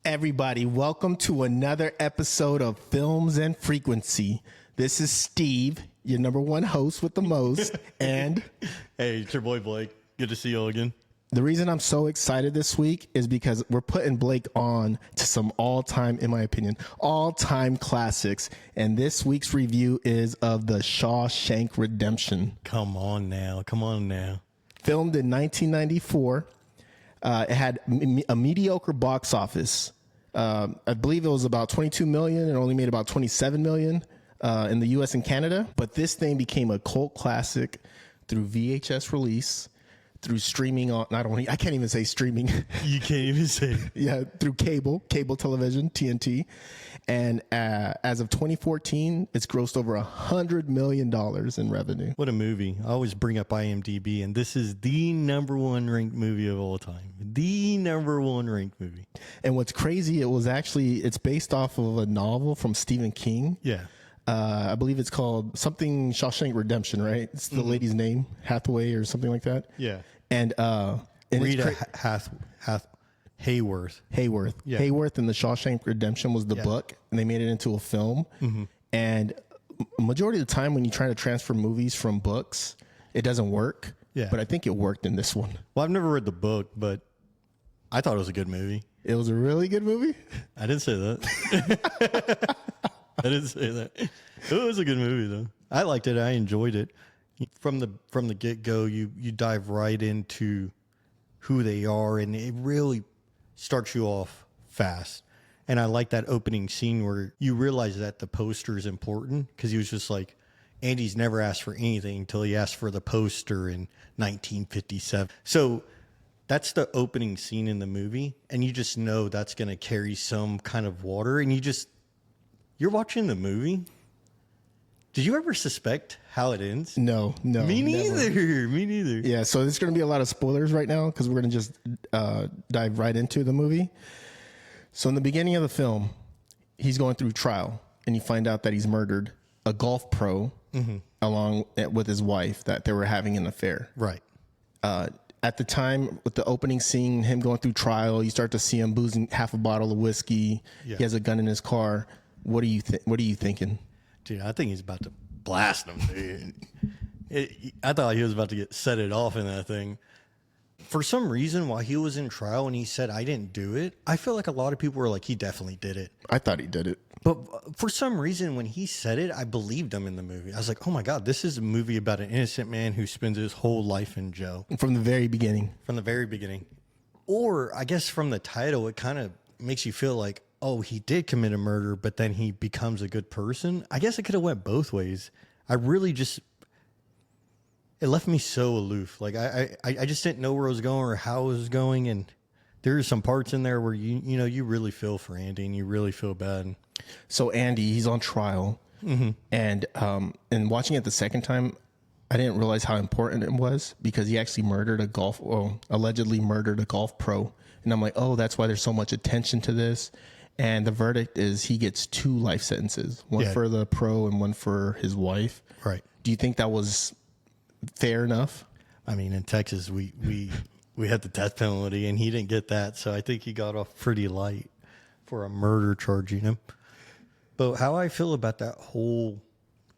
Everybody, welcome to another episode of Films and Frequency. This is Steve, your number one host with the most, and hey, it's your boy Blake. Good to see you all again. The reason I'm so excited this week is because we're putting Blake on to some all-time, in my opinion, all-time classics. And this week's review is of the Shawshank Redemption. Come on now. Filmed in 1994. It had a mediocre box office. I believe it was about 22 million and only made about 27 million in the US and Canada. But this thing became a cult classic through VHS release, through streaming on, I can't even say streaming. You can't even say. Yeah, through cable television, TNT. And as of 2014, it's grossed over $100 million in revenue. What a movie. I always bring up IMDb, and this is the number one ranked movie of all time. The number one ranked movie. And what's crazy, it's based off of a novel from Stephen King. Yeah. I believe it's called something Shawshank Redemption, right? It's the lady's name, Hathaway or something like that. Yeah. And Rita Hayworth. Yeah. Hayworth and the Shawshank Redemption was the book, and they made it into a film. Mm-hmm. And majority of the time when you try to transfer movies from books, it doesn't work. Yeah. But I think it worked in this one. Well, I've never read the book, but I thought it was a good movie. It was a really good movie? I didn't say that. I didn't say that. It was a good movie, though. I liked it. I enjoyed it. From the get-go, you dive right into who they are, and it really starts you off fast. And I like that opening scene where you realize that the poster is important, because he was just like, Andy's never asked for anything until he asked for the poster in 1957. So that's the opening scene in the movie, and you just know that's going to carry some kind of water, and you're watching the movie. Did you ever suspect how it ends? No. Me neither. Yeah, so there's going to be a lot of spoilers right now because we're going to just dive right into the movie. So in the beginning of the film, he's going through trial, and you find out that he's murdered a golf pro along with his wife, that they were having an affair. Right. At the time, with the opening scene, him going through trial, you start to see him boozing half a bottle of whiskey. Yeah. He has a gun in his car. What are you thinking? Dude, I think he's about to blast him, dude. I thought he was about to set it off in that thing. For some reason, while he was in trial and he said, I didn't do it, I feel like a lot of people were like, he definitely did it. I thought he did it. But for some reason, when he said it, I believed him in the movie. I was like, oh my God, this is a movie about an innocent man who spends his whole life in jail. From the very beginning. Or I guess from the title, it kind of makes you feel like, oh, he did commit a murder, but then he becomes a good person. I guess it could have went both ways. It left me so aloof. Like I just didn't know where it was going or how it was going. And there are some parts in there where you really feel for Andy and you really feel bad. So Andy, he's on trial, and watching it the second time, I didn't realize how important it was because he actually allegedly murdered a golf pro. And I'm like, oh, that's why there's so much attention to this. And the verdict is he gets 2 life sentences, one for the pro and one for his wife. Right. Do you think that was fair enough? I mean, in Texas, we had the death penalty and he didn't get that. So I think he got off pretty light for a murder charge, But how I feel about that whole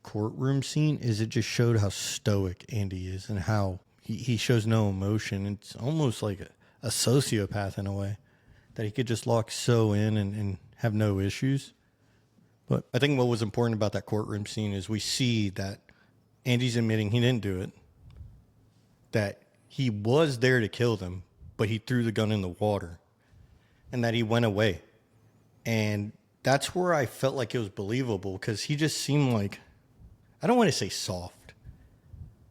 courtroom scene is it just showed how stoic Andy is and how he shows no emotion. It's almost like a sociopath in a way, that he could just lock so in and have no issues. But I think what was important about that courtroom scene is we see that Andy's admitting he didn't do it, that he was there to kill them, but he threw the gun in the water, and that he went away. And that's where I felt like it was believable, because he just seemed like, I don't want to say soft,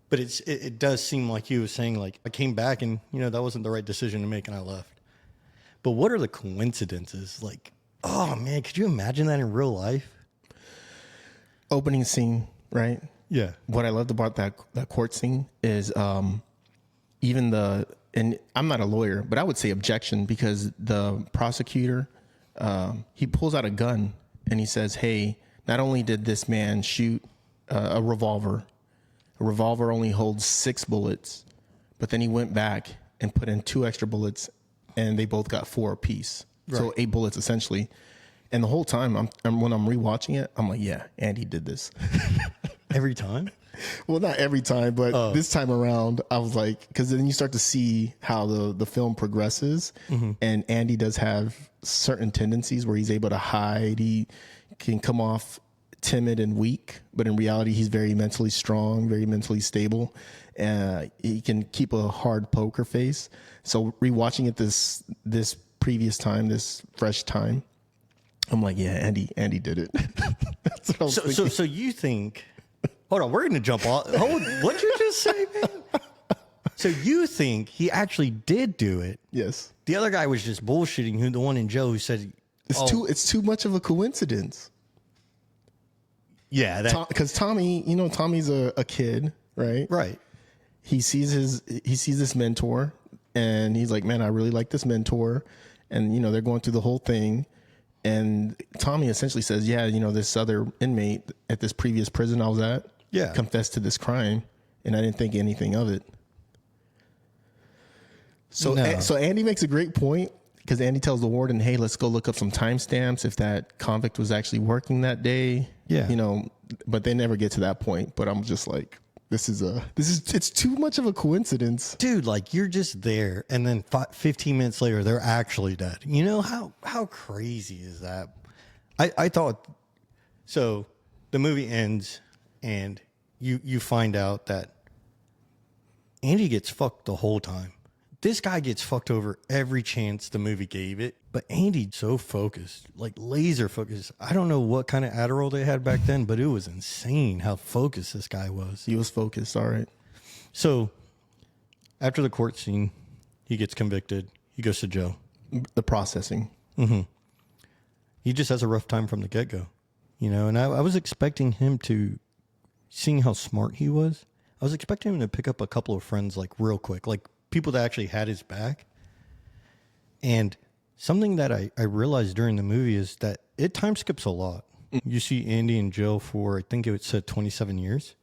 but it does seem like he was saying, like, I came back and, that wasn't the right decision to make and I left. But what are the coincidences? Like, oh man, could you imagine that in real life? Opening scene, right? Yeah. What I loved about that court scene is and I'm not a lawyer, but I would say objection, because the prosecutor, he pulls out a gun and he says, hey, not only did this man shoot a revolver only holds 6 bullets, but then he went back and put in 2 extra bullets, and they both got 4 apiece. So 8 bullets essentially. And the whole time when I'm rewatching it, I'm like, yeah, Andy did this. Every time? Well, not every time, but this time around, I was like, because then you start to see how the film progresses, and Andy does have certain tendencies where he's able to hide. He can come off timid and weak, but in reality, he's very mentally strong, very mentally stable. He can keep a hard poker face. So rewatching it this previous time, this fresh time, I'm like, yeah, Andy did it. That's what I was thinking. So you think? Hold on, we're going to jump off. What'd you just say, man? So you think he actually did do it? Yes. The other guy was just bullshitting. Who the one in jail who said it's too much of a coincidence. Yeah, because Tommy, Tommy's a kid, right? Right. He sees this mentor, and he's like, man, I really like this mentor, and they're going through the whole thing. And Tommy essentially says, yeah, this other inmate at this previous prison I was at confessed to this crime, and I didn't think anything of it. So Andy makes a great point, because Andy tells the warden, hey, let's go look up some timestamps if that convict was actually working that day. Yeah. But they never get to that point. But I'm just like, it's too much of a coincidence. Dude, like, you're just there, and then 15 minutes later, they're actually dead. You know, how crazy is that? I thought, so the movie ends, and you find out that Andy gets fucked the whole time. This guy gets fucked over every chance the movie gave it. But Andy's so focused, like laser focused. I don't know what kind of Adderall they had back then, but it was insane how focused this guy was. He was focused, all right. So after the court scene, he gets convicted. He goes to jail. The processing. Mm-hmm. He just has a rough time from the get-go, and I was expecting him to, seeing how smart he was, I was expecting him to pick up a couple of friends like real quick, like people that actually had his back. And something that I realized during the movie is that it time skips a lot. You see Andy in jail for, I think it said 27 years.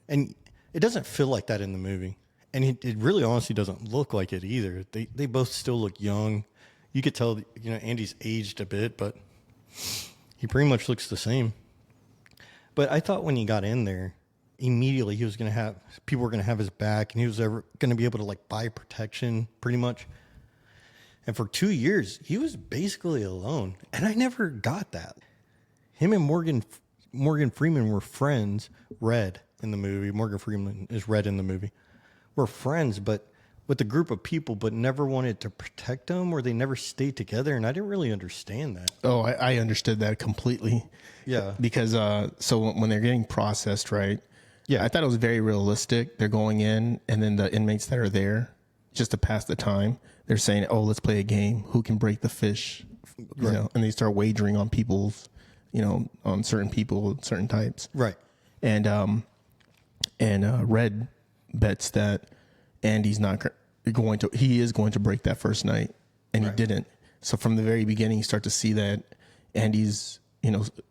And it doesn't feel like that in the movie. And it really honestly doesn't look like it either. They both still look young. You could tell, Andy's aged a bit, but he pretty much looks the same. But I thought when he got in there, immediately he was going to have, people were going to have his back, and he was ever going to be able to like buy protection pretty much. And for 2 years, he was basically alone. And I never got that. Him and Morgan Freeman were friends. Red in the movie. Morgan Freeman is Red in the movie. Were friends, but with a group of people, but never wanted to protect them, or they never stayed together. And I didn't really understand that. Oh, I understood that completely. Yeah. Because so when they're getting processed, right? Yeah. I thought it was very realistic. They're going in, and then the inmates that are there, just to pass the time, they're saying, oh, let's play a game. Who can break the fish? Right. And they start wagering on people's, on certain people, certain types. Right. And Red bets that Andy's not going to, he is going to break that first night, and he didn't. So from the very beginning, you start to see that Andy's,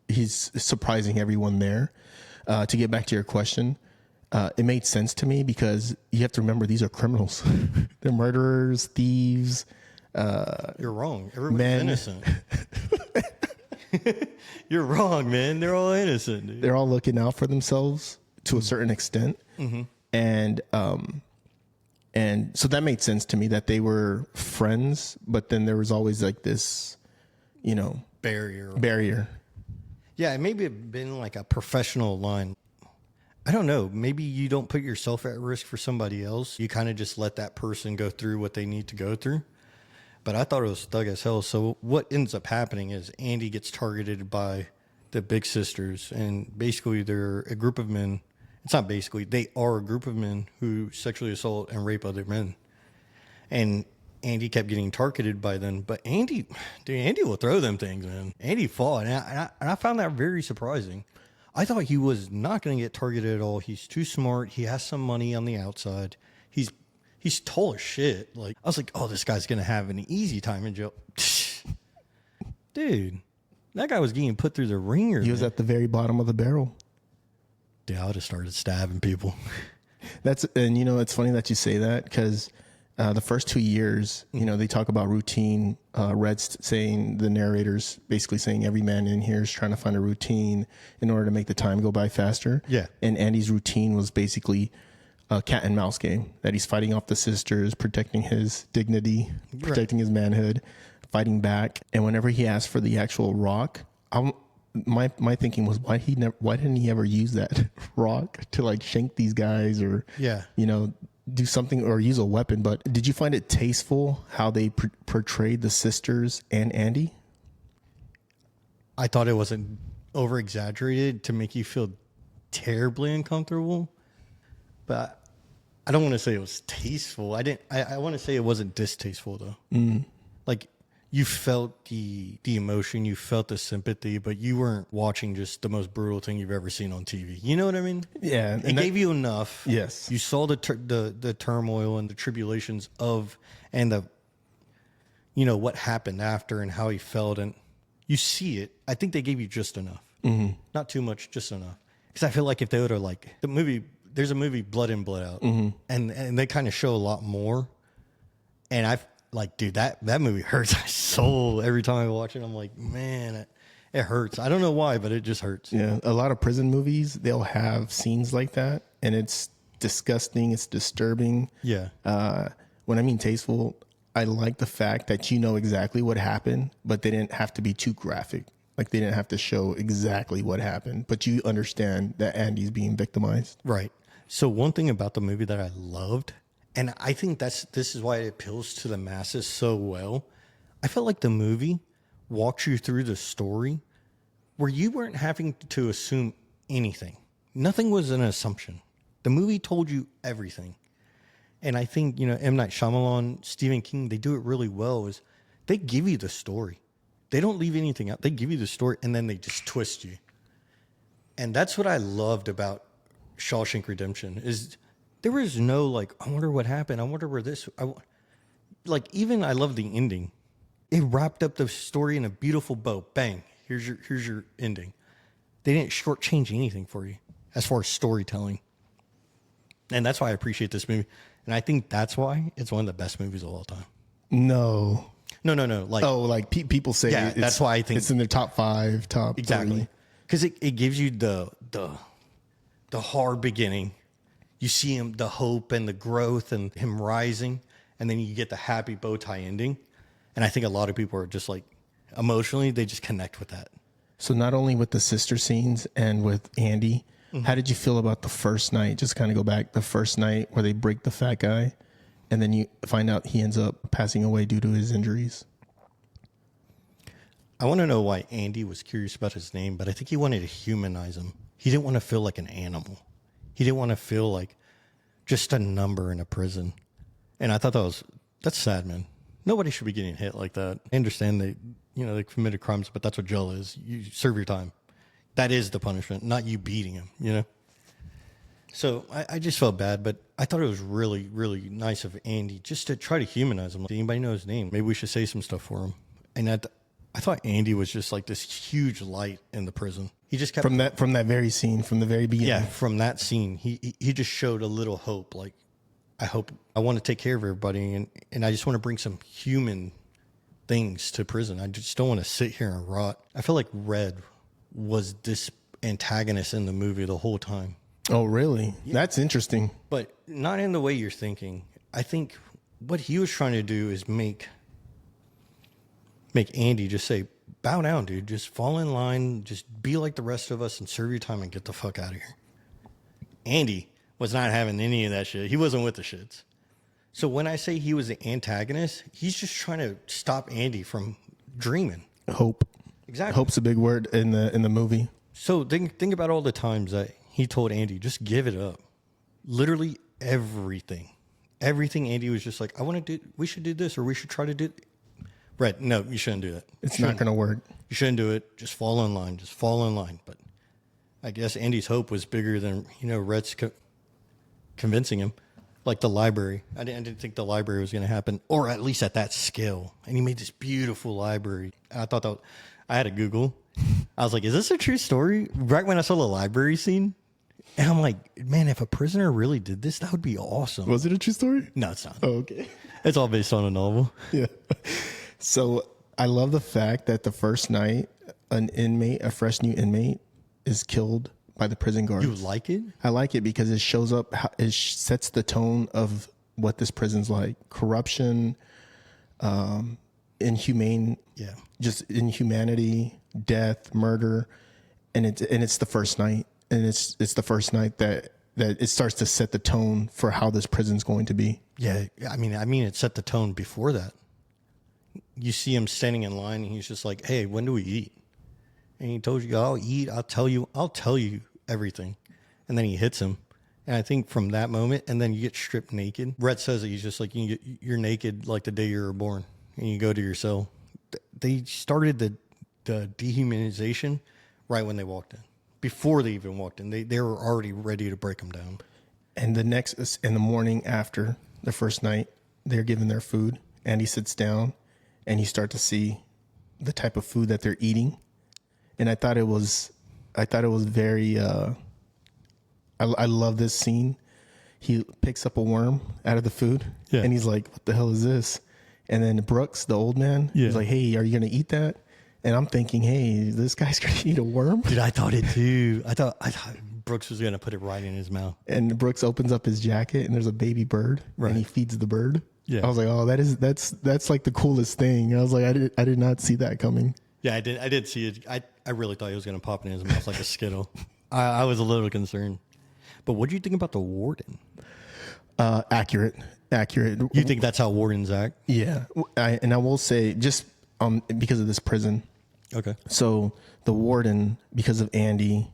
he's surprising everyone there. To get back to your question, it made sense to me, because you have to remember, these are criminals. They're murderers, thieves. You're wrong. Everyone's innocent. You're wrong, man. They're all innocent, dude. They're all looking out for themselves to a certain extent. Mm-hmm. And so that made sense to me, that they were friends, but then there was always like this, barrier. Yeah, maybe it'd been like a professional line. I don't know. Maybe you don't put yourself at risk for somebody else. You kind of just let that person go through what they need to go through. But I thought it was thug as hell. So what ends up happening is Andy gets targeted by the Big Sisters. And basically they're a group of men. It's not basically. They are a group of men who sexually assault and rape other men. And Andy kept getting targeted by them. But Andy will throw them things, man. Andy fought. And I found that very surprising. I thought he was not going to get targeted at all. He's too smart. He has some money on the outside. He's tall as shit. Like, I was like, oh, this guy's going to have an easy time in jail. Dude, that guy was getting put through the ringer. He was at the very bottom of the barrel. Dude, I would have started stabbing people. And it's funny that you say that, because the first 2 years, they talk about routine. Red's saying, the narrator's basically saying every man in here is trying to find a routine in order to make the time go by faster. Yeah. And Andy's routine was basically a cat and mouse game, that he's fighting off the sisters, protecting his dignity, protecting his manhood, fighting back. And whenever he asked for the actual rock, my thinking was, why didn't he ever use that rock to like shank these guys or do something or use a weapon? But did you find it tasteful how they portrayed the sisters and Andy? I thought it wasn't over exaggerated to make you feel terribly uncomfortable, but I don't want to say it was tasteful. I want to say it wasn't distasteful though. Like, you felt the emotion, you felt the sympathy, but you weren't watching just the most brutal thing you've ever seen on TV. You know what I mean? Yeah. It gave you enough. Yes. You saw the turmoil and the tribulations and the, what happened after and how he felt, and you see it. I think they gave you just enough. Not too much, just enough. Because I feel like if they would have, like, there's a movie, Blood In, Blood Out, and they kind of show a lot more. And I've, like, dude, that movie hurts my soul every time I watch it. I'm like, man, it hurts. I don't know why, but it just hurts. Yeah, a lot of prison movies, they'll have scenes like that, and it's disgusting. It's disturbing. Yeah. When I mean tasteful, I like the fact that you know exactly what happened, but they didn't have to be too graphic. Like, they didn't have to show exactly what happened, but you understand that Andy's being victimized. Right. So one thing about the movie that I loved, and I think this is why it appeals to the masses so well, I felt like the movie walked you through the story where you weren't having to assume anything. Nothing was an assumption. The movie told you everything. And I think, M. Night Shyamalan, Stephen King, they do it really well, is they give you the story. They don't leave anything out. They give you the story, and then they just twist you. And that's what I loved about Shawshank Redemption, is there was no, like, I wonder what happened. I wonder where this... even I love the ending. It wrapped up the story in a beautiful bow. Bang. Here's your ending. They didn't shortchange anything for you as far as storytelling. And that's why I appreciate this movie. And I think that's why it's one of the best movies of all time. No. Like, people say, yeah, that's why I think it's in their top 5, top exactly, because it gives you the hard beginning. You see him, the hope and the growth and him rising, and then you get the happy bow tie ending. And I think a lot of people are just like, emotionally, they just connect with that. So not only with the sister scenes and with Andy, how did you feel about the first night? Just kind of go back, the first night where they break the fat guy, and then you find out he ends up passing away due to his injuries. I want to know why Andy was curious about his name, but I think he wanted to humanize him. He didn't want to feel like an animal. He didn't want to feel like just a number in a prison. And I thought that's sad, man. Nobody should be getting hit like that. I understand they committed crimes, but that's what jail is. You serve your time. That is the punishment, not you beating him, So I just felt bad, but I thought it was really, really nice of Andy just to try to humanize him. Does anybody know his name? Maybe we should say some stuff for him. And I thought Andy was just like this huge light in the prison. He just kept from that very scene, from the very beginning. Yeah, from that scene, he just showed a little hope. Like, I want to take care of everybody, and I just want to bring some human things to prison. I just don't want to sit here and rot. I feel like Red was this antagonist in the movie the whole time. Oh, really? Yeah. That's interesting. But not in the way you're thinking. I think what he was trying to do is make Andy just say, bow down, dude. Just fall in line. Just be like the rest of us and serve your time and get the fuck out of here. Andy was not having any of that shit. He wasn't with the shits. So when I say he was the antagonist, he's just trying to stop Andy from dreaming. Hope. Exactly. Hope's a big word in the movie. So think about all the times that he told Andy, just give it up. Literally everything. Everything Andy was just like, we should do this, or we should try to do it. Red, no, you shouldn't do that. It's not going to work. You shouldn't do it. Just fall in line. Just fall in line. But I guess Andy's hope was bigger than, Red's convincing him. Like the library. I didn't think the library was going to happen, or at least at that scale. And he made this beautiful library. I thought I had to Google. I was like, is this a true story? Right when I saw the library scene, And I'm like, man, if a prisoner really did this, that would be awesome. Was it a true story? No, it's not. Oh, okay. It's all based on a novel. Yeah. So I love the fact that the first night, a fresh new inmate, is killed by the prison guards. You like it? I like it because it shows up, it sets the tone of what this prison's like. Corruption, inhumane, just inhumanity, death, murder, and it's the first night, and it's the first night that it starts to set the tone for how this prison's going to be. Yeah, I mean, it set the tone before that. You see him standing in line, and he's just like, "Hey, when do we eat?" And he told you, "I'll eat. I'll tell you everything." And then he hits him, and I think from that moment, and then you get stripped naked. Rhett says that he's just like, you're naked like the day you were born, and you go to your cell. They started the dehumanization right when they walked in. Before they even walked in, they were already ready to break them down. And in the morning after the first night, they're given their food. Andy sits down, and you start to see the type of food that they're eating. And I thought it was very. I love this scene. He picks up a worm out of the food, and he's like, "What the hell is this?" And then Brooks, the old man, he's like, "Hey, are you gonna eat that?" And I'm thinking, "Hey, this guy's gonna eat a worm." Dude, I thought it too. I thought Brooks was gonna put it right in his mouth. And Brooks opens up his jacket, and there's a baby bird, and he feeds the bird. Yeah, I was like, "Oh, that's like the coolest thing." I was like, I did not see that coming. Yeah, I did see it. I really thought he was gonna pop in his mouth like a Skittle. I was a little concerned. But what do you think about the warden? Accurate. You think that's how wardens act? Yeah, I will say just because of this prison. Okay. So the warden, because of Andy,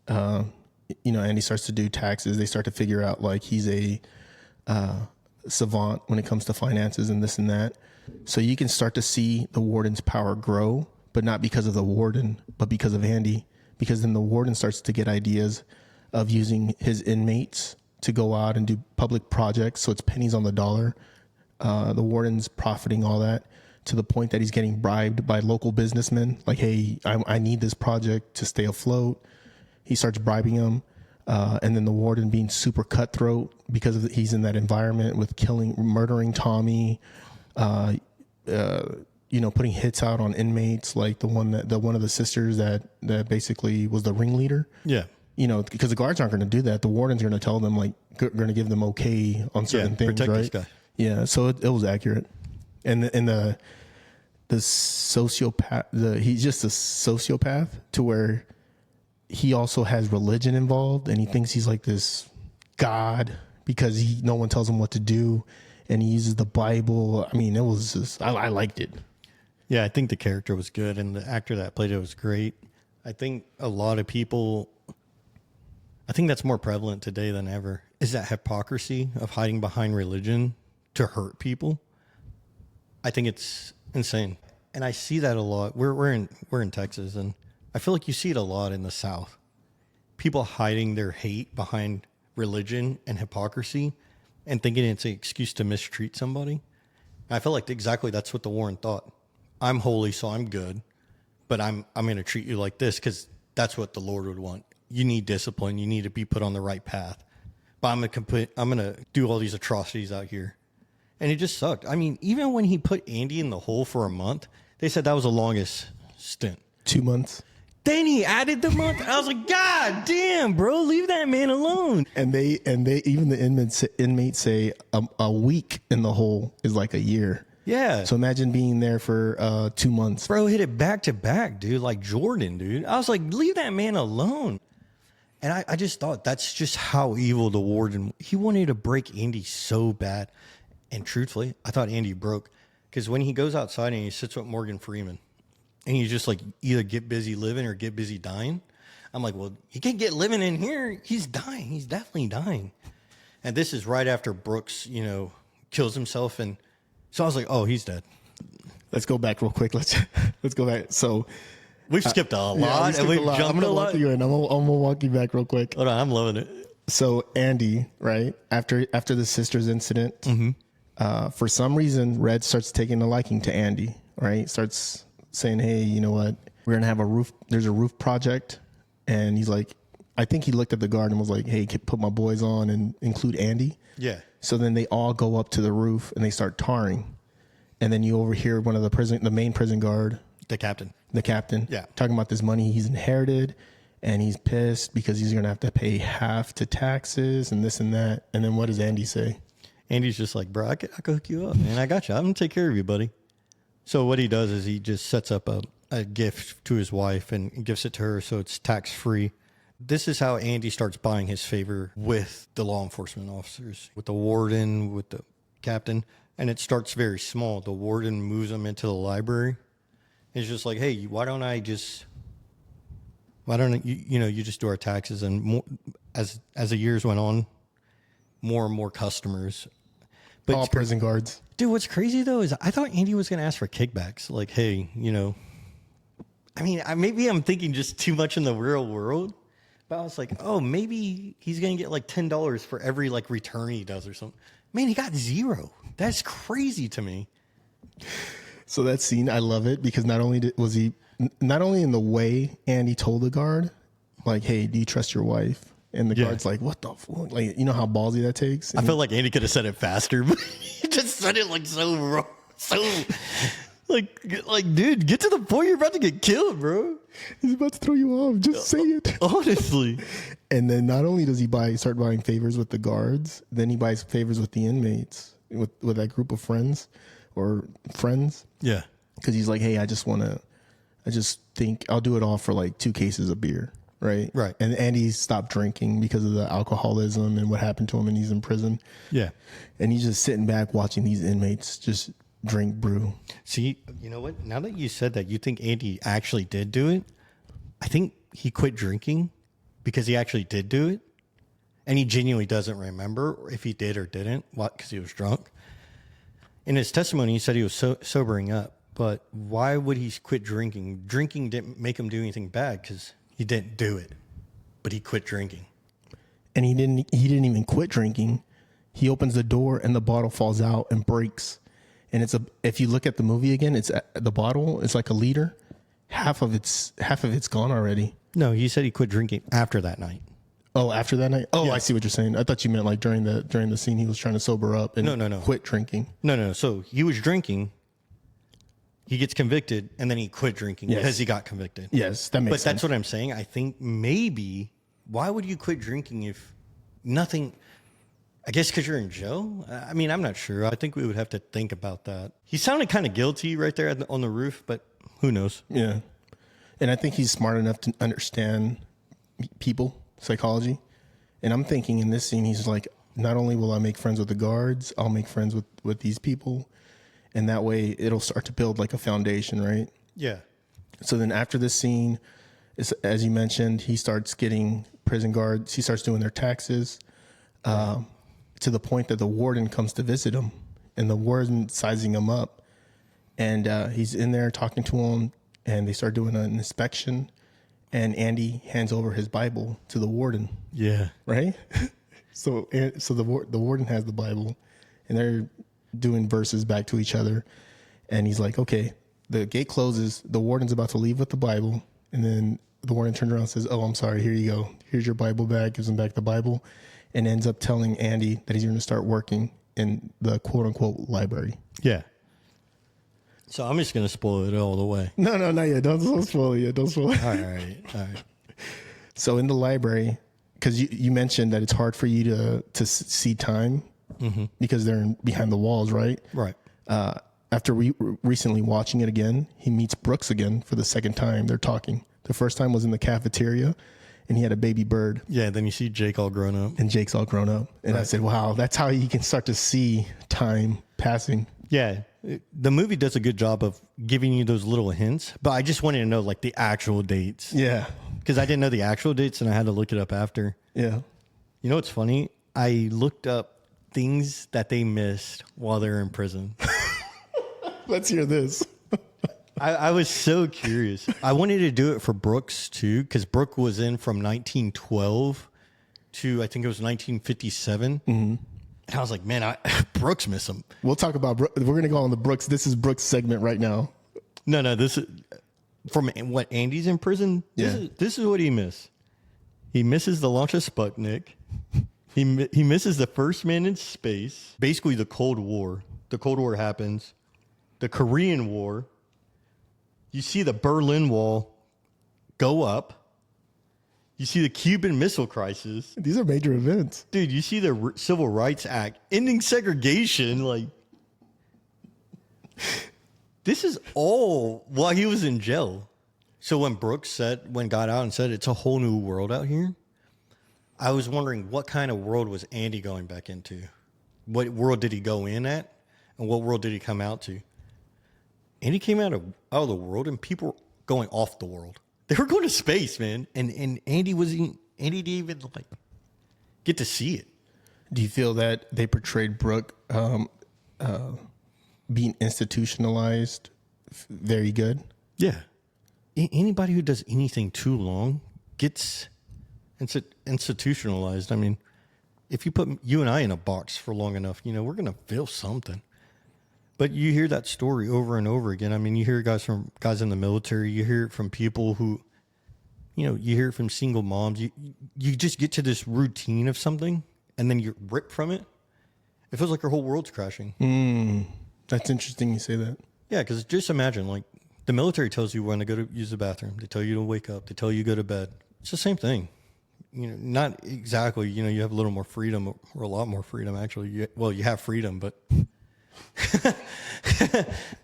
Andy starts to do taxes. They start to figure out like he's a savant when it comes to finances and this and that. So you can start to see the warden's power grow, but not because of the warden, but because of Andy. Because then the warden starts to get ideas of using his inmates to go out and do public projects. So it's pennies on the dollar. The warden's profiting all that to the point that he's getting bribed by local businessmen. Like, "Hey, I need this project to stay afloat." He starts bribing them. And then the warden being super cutthroat because he's in that environment with murdering Tommy, putting hits out on inmates, like one of the sisters that basically was the ringleader. Yeah. Because the guards aren't going to do that. The warden's going to tell them, like, going to give them okay on certain things, protect right? this guy. Yeah, so it was accurate. And the sociopath, he's just a sociopath to where he also has religion involved, and he thinks he's like this god because no one tells him what to do, and he uses the Bible. I mean, it was just, I liked it. Yeah, I think the character was good, and the actor that played it was great. I think a lot of people, I think that's more prevalent today than ever, is that hypocrisy of hiding behind religion to hurt people. I think it's insane. And I see that a lot. We're in Texas, and I feel like you see it a lot in the South. People hiding their hate behind religion and hypocrisy and thinking it's an excuse to mistreat somebody. I feel like exactly that's what the warden thought. I'm holy, so I'm good, but I'm going to treat you like this because that's what the Lord would want. You need discipline. You need to be put on the right path. But I'm going to do all these atrocities out here. And it just sucked. I mean, even when he put Andy in the hole for a month, they said that was the longest stint. 2 months. Then he added the month. I was like, God damn, bro, leave that man alone. And they even the inmates say a week in the hole is like a year. Yeah. So imagine being there for 2 months. Bro, hit it back to back, dude, like Jordan, dude. I was like, leave that man alone. And I just thought that's just how evil the warden, he wanted to break Andy so bad. And truthfully, I thought Andy broke. Because when he goes outside and he sits with Morgan Freeman, and he's just like, either get busy living or get busy dying. I'm like, well, he can't get living in here. He's dying. He's definitely dying. And this is right after Brooks, kills himself. And so I was like, oh, he's dead. Let's go back real quick. Let's go back. So we've skipped a lot. And we've jumped I'm gonna walk you in. I'm gonna walk you back real quick. Hold on, I'm loving it. So Andy, right after the sisters incident, for some reason, Red starts taking a liking to Andy. Right, starts saying, "Hey, you know what? We're gonna have a roof. There's a roof project," and he's like, I think he looked at the guard and was like, hey, put my boys on and include Andy. Yeah. So then they all go up to the roof and they start tarring. And then you overhear one of the main prison guard. The captain. Yeah. Talking about this money he's inherited. And he's pissed because he's going to have to pay half to taxes and this and that. And then what does Andy say? Andy's just like, bro, I could hook you up, man. I got you. I'm going to take care of you, buddy. So what he does is he just sets up a gift to his wife and gives it to her so it's tax-free. This is how Andy starts buying his favor with the law enforcement officers, with the warden, with the captain. And it starts very small. The warden moves him into the library. It's just like, hey, why don't you just do our taxes? And more, as the years went on, more and more customers. But all prison guards. Dude, what's crazy though is I thought Andy was going to ask for kickbacks. Like, hey, I mean, maybe I'm thinking just too much in the real world. But I was like, oh, maybe he's going to get like $10 for every like return he does or something. Man, he got $0. That's crazy to me. So that scene, I love it because not only in the way Andy told the guard, like, hey, do you trust your wife? And the guard's like, what the fuck? Like, you know how ballsy that takes? And I feel like Andy could have said it faster, but he just said it like so wrong. So, like, dude, get to the point. You're about to get killed, bro. He's about to throw you off. Just say it. Honestly. And then not only does he start buying favors with the guards, then he buys favors with the inmates, with that group of friends. Yeah. Because he's like, hey, I just think I'll do it all for like 2 cases of beer. Right. And Andy stopped drinking because of the alcoholism and what happened to him, and he's in prison. Yeah. And he's just sitting back watching these inmates just drink brew. See, you know what? Now that you said that, you think Andy actually did do it? I think he quit drinking because he actually did do it. And he genuinely doesn't remember if he did or didn't, because he was drunk. In his testimony, he said he was sobering up. But why would he quit drinking? Drinking didn't make him do anything bad because he didn't do it. But he quit drinking. And he didn't even quit drinking. He opens the door and the bottle falls out and breaks. And if you look at the movie again, it's the bottle. It's like a liter. Half of it's gone already. No, he said he quit drinking after that night. Oh, after that night? Oh, yeah. I see what you're saying. I thought you meant like during the scene he was trying to sober up and no. quit drinking. No. So he was drinking. He gets convicted, and then he quit drinking because he got convicted. Yes, that makes sense. But that's what I'm saying. I think maybe, why would you quit drinking if nothing... I guess because you're in jail? I mean, I'm not sure. I think we would have to think about that. He sounded kind of guilty right there on the roof, but who knows? Yeah. And I think he's smart enough to understand people, psychology. And I'm thinking in this scene, he's like, not only will I make friends with the guards, I'll make friends with these people. And that way it'll start to build like a foundation, right? Yeah. So then after this scene, as you mentioned, he starts getting prison guards. He starts doing their taxes to the point that the warden comes to visit him. And the warden sizing him up. And he's in there talking to him. And they start doing an inspection. And Andy hands over his Bible to the warden. Yeah. Right? So the warden has the Bible. And they're doing verses back to each other. And he's like, okay, the gate closes. The warden's about to leave with the Bible. And then the warden turns around and says, oh, I'm sorry. Here you go. Here's your Bible back. Gives him back the Bible. And ends up telling Andy that he's going to start working in the quote unquote library. Yeah. So I'm just going to spoil it all the way. No, not yet. Don't spoil it yet. Don't spoil it. All right. So in the library, because you mentioned that it's hard for you to see time because they're behind the walls, right? Right. After recently watching it again, he meets Brooks again for the second time. They're talking. The first time was in the cafeteria, and he had a baby bird. Yeah, then you see Jake all grown up. And Jake's all grown up. And right. I said, wow, that's how you can start to see time passing. Yeah. The movie does a good job of giving you those little hints, but I just wanted to know like the actual dates. Yeah. Because I didn't know the actual dates, and I had to look it up after. Yeah. You know what's funny? I looked up things that they missed while they were in prison. Let's hear this. I was so curious. I wanted to do it for Brooks too, because Brooke was in from 1912 to I think it was 1957. And I was like, man, Brooks missed him. We'll talk about We're going to go on the Brooks. This is Brooks' segment right now. No, this is from what Andy's in prison. This is what he missed. He misses the launch of Sputnik. He misses the first man in space. Basically, the Cold War. The Cold War happens. The Korean War. You see the Berlin Wall go up. You see the Cuban Missile Crisis. These are major events. Dude, you see the Civil Rights Act ending segregation. Like, this is all while he was in jail. So when Brooks got out and said it's a whole new world out here, I was wondering what kind of world was Andy going back into? What world did he go in at? And what world did he come out to? Andy came out of the world, and people were going off the world. They were going to space, man. And Andy didn't even like get to see it. Do you feel that they portrayed Brooke being institutionalized very good? Yeah. Anybody who does anything too long gets institutionalized. I mean, if you put you and I in a box for long enough, we're going to feel something. But you hear that story over and over again. I mean, you hear guys in the military. You hear it from people who, you hear it from single moms. You just get to this routine of something, and then you're ripped from it. It feels like your whole world's crashing. That's interesting you say that. Yeah, because just imagine, like, the military tells you when to go to use the bathroom. They tell you to wake up. They tell you to go to bed. It's the same thing. Not exactly. You have a little more freedom, or a lot more freedom, actually. You have freedom, but...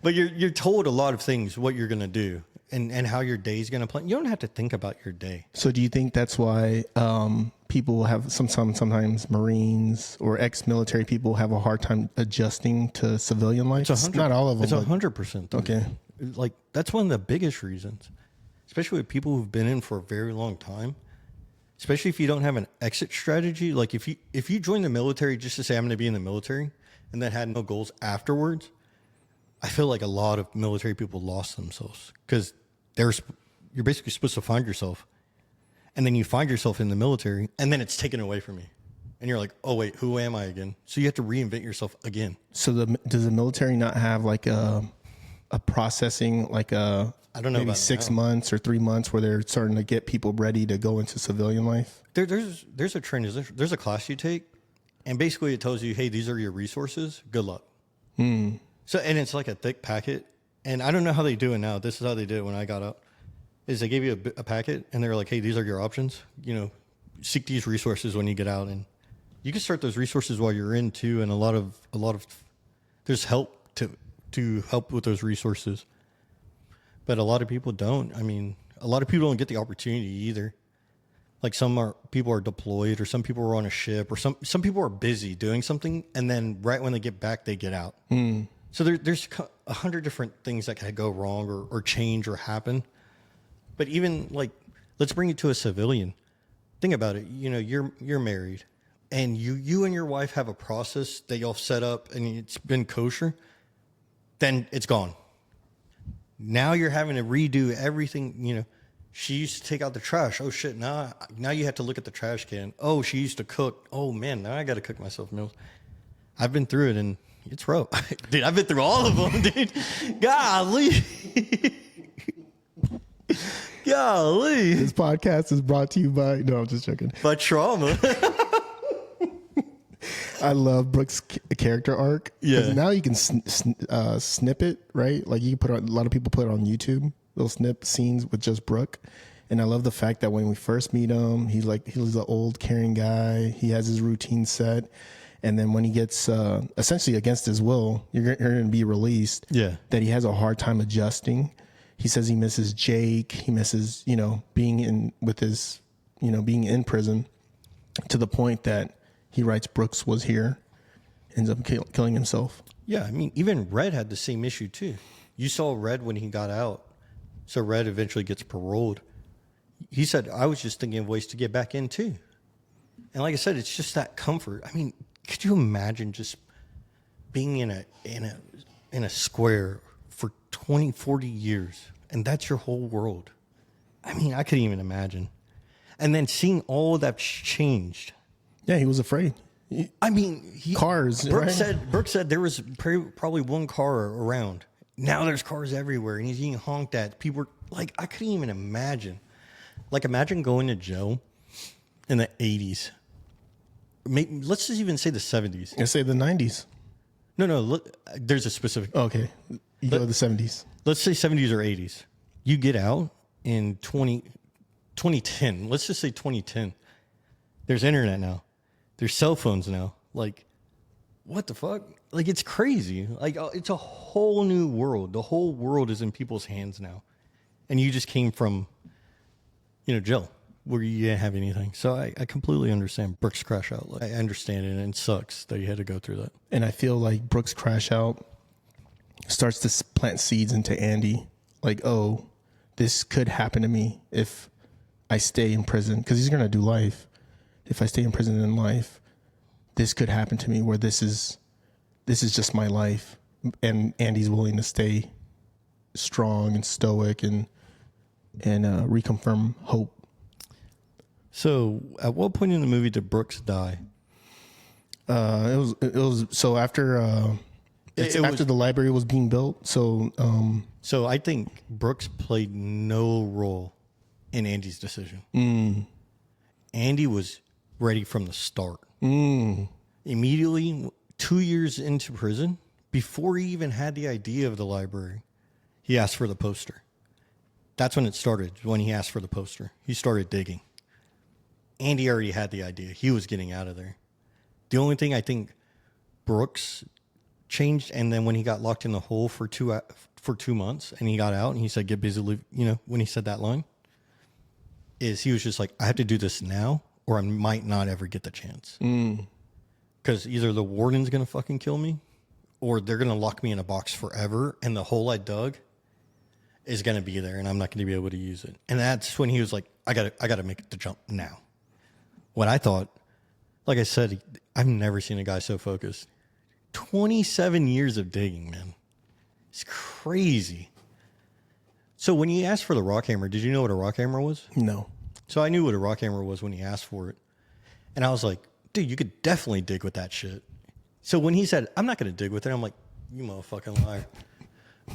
but you're told a lot of things, what you're going to do and how your day is going to play. You don't have to think about your day. So do you think that's why people have sometimes Marines or ex-military people have a hard time adjusting to civilian life? Not all of them. It's 100%. Okay. Like, that's one of the biggest reasons, especially with people who've been in for a very long time, especially if you don't have an exit strategy. Like, if you join the military just to say, I'm going to be in the military, and then had no goals afterwards, I feel like a lot of military people lost themselves, because you're basically supposed to find yourself, and then you find yourself in the military, and then it's taken away from you, and you're like, oh wait, who am I again? So you have to reinvent yourself again. So does the military not have like a processing, like I don't know, maybe 6 months or 3 months where they're starting to get people ready to go into civilian life? There's a training, there's a class you take. And basically it tells you, hey, these are your resources. Good luck. So, and it's like a thick packet. And I don't know how they do it now. This is how they did it when I got out. Is they gave you a packet, and they're like, hey, these are your options. Seek these resources when you get out. And you can start those resources while you're in too. And a lot of there's help to help with those resources. But a lot of people don't. I mean, a lot of people don't get the opportunity either. Like, people are deployed, or some people are on a ship, or some people are busy doing something, and then right when they get back, they get out. So there's 100 different things that can go wrong or change or happen. But even, like, let's bring it to a civilian. Think about it. You're married, and you and your wife have a process that y'all set up, and it's been kosher. Then it's gone. Now you're having to redo everything. She used to take out the trash. Oh, shit. Now you have to look at the trash can. Oh, she used to cook. Oh, man, now I got to cook myself meals. I've been through it, and it's rough. Dude, I've been through all of them, dude. Golly. Golly. This podcast is brought to you by... No, I'm just joking. By trauma. I love Brooke's character arc. Yeah. Now you can snip it, right? Like, you can a lot of people put it on YouTube. Little snip scenes with just Brooke. And I love the fact that when we first meet him, he's an old caring guy. He has his routine set. And then when he gets essentially against his will, you're going to be released. Yeah. That he has a hard time adjusting. He says he misses Jake. He misses, being being in prison, to the point that he writes Brooks was here, ends up killing himself. Yeah. I mean, even Red had the same issue too. You saw Red when he got out. So Red eventually gets paroled. He said, I was just thinking of ways to get back in too. And like I said, it's just that comfort. I mean, could you imagine just being in a square for 20, 40 years, and that's your whole world? I mean, I couldn't even imagine. And then seeing all of that changed. Yeah, he was afraid. Cars. Brooke right? said there was probably one car around. Now there's cars everywhere, and he's getting honked at. People were like, I couldn't even imagine. Like, imagine going to jail in the 80s. Maybe, let's just even say the 70s. I say the 90s. No, look, there's a specific. Okay. You go to the 70s. Let's say 70s or 80s. You get out in 2010. Let's just say 2010. There's internet now. There's cell phones now. Like, what the fuck? Like, it's crazy. Like, it's a whole new world. The whole world is in people's hands now. And you just came from, jail where you didn't have anything. So I completely understand Brooks' crash out. Like, I understand it, and it sucks that you had to go through that. And I feel like Brooks' crash out starts to plant seeds into Andy. Like, oh, this could happen to me if I stay in prison. Because he's going to do life. If I stay in prison in life, this could happen to me where this is just my life. And Andy's willing to stay strong and stoic and reconfirm hope. So at what point in the movie did Brooks die? It was so after after the library was being built. So I think Brooks played no role in Andy's decision. Andy was ready from the start. Immediately, 2 years into prison, before he even had the idea of the library, he asked for the poster. That's when it started, when he asked for the poster. He started digging. Andy already had the idea. He was getting out of there. The only thing I think Brooks changed, and then when he got locked in the hole for 2 months, and he got out, and he said, "Get busy," when he said that line, is he was just like, "I have to do this now, or I might not ever get the chance." Because either the warden's gonna fucking kill me, or they're gonna lock me in a box forever, and the hole I dug is gonna be there, and I'm not gonna be able to use it. And that's when he was like, "I gotta make the jump now." What I thought, like I said, I've never seen a guy so focused. 27 years of digging, man. It's crazy. So when he asked for the rock hammer, did you know what a rock hammer was? No. So I knew what a rock hammer was when he asked for it. And I was like, dude, you could definitely dig with that shit. So when he said, "I'm not going to dig with it," I'm like, you motherfucking liar.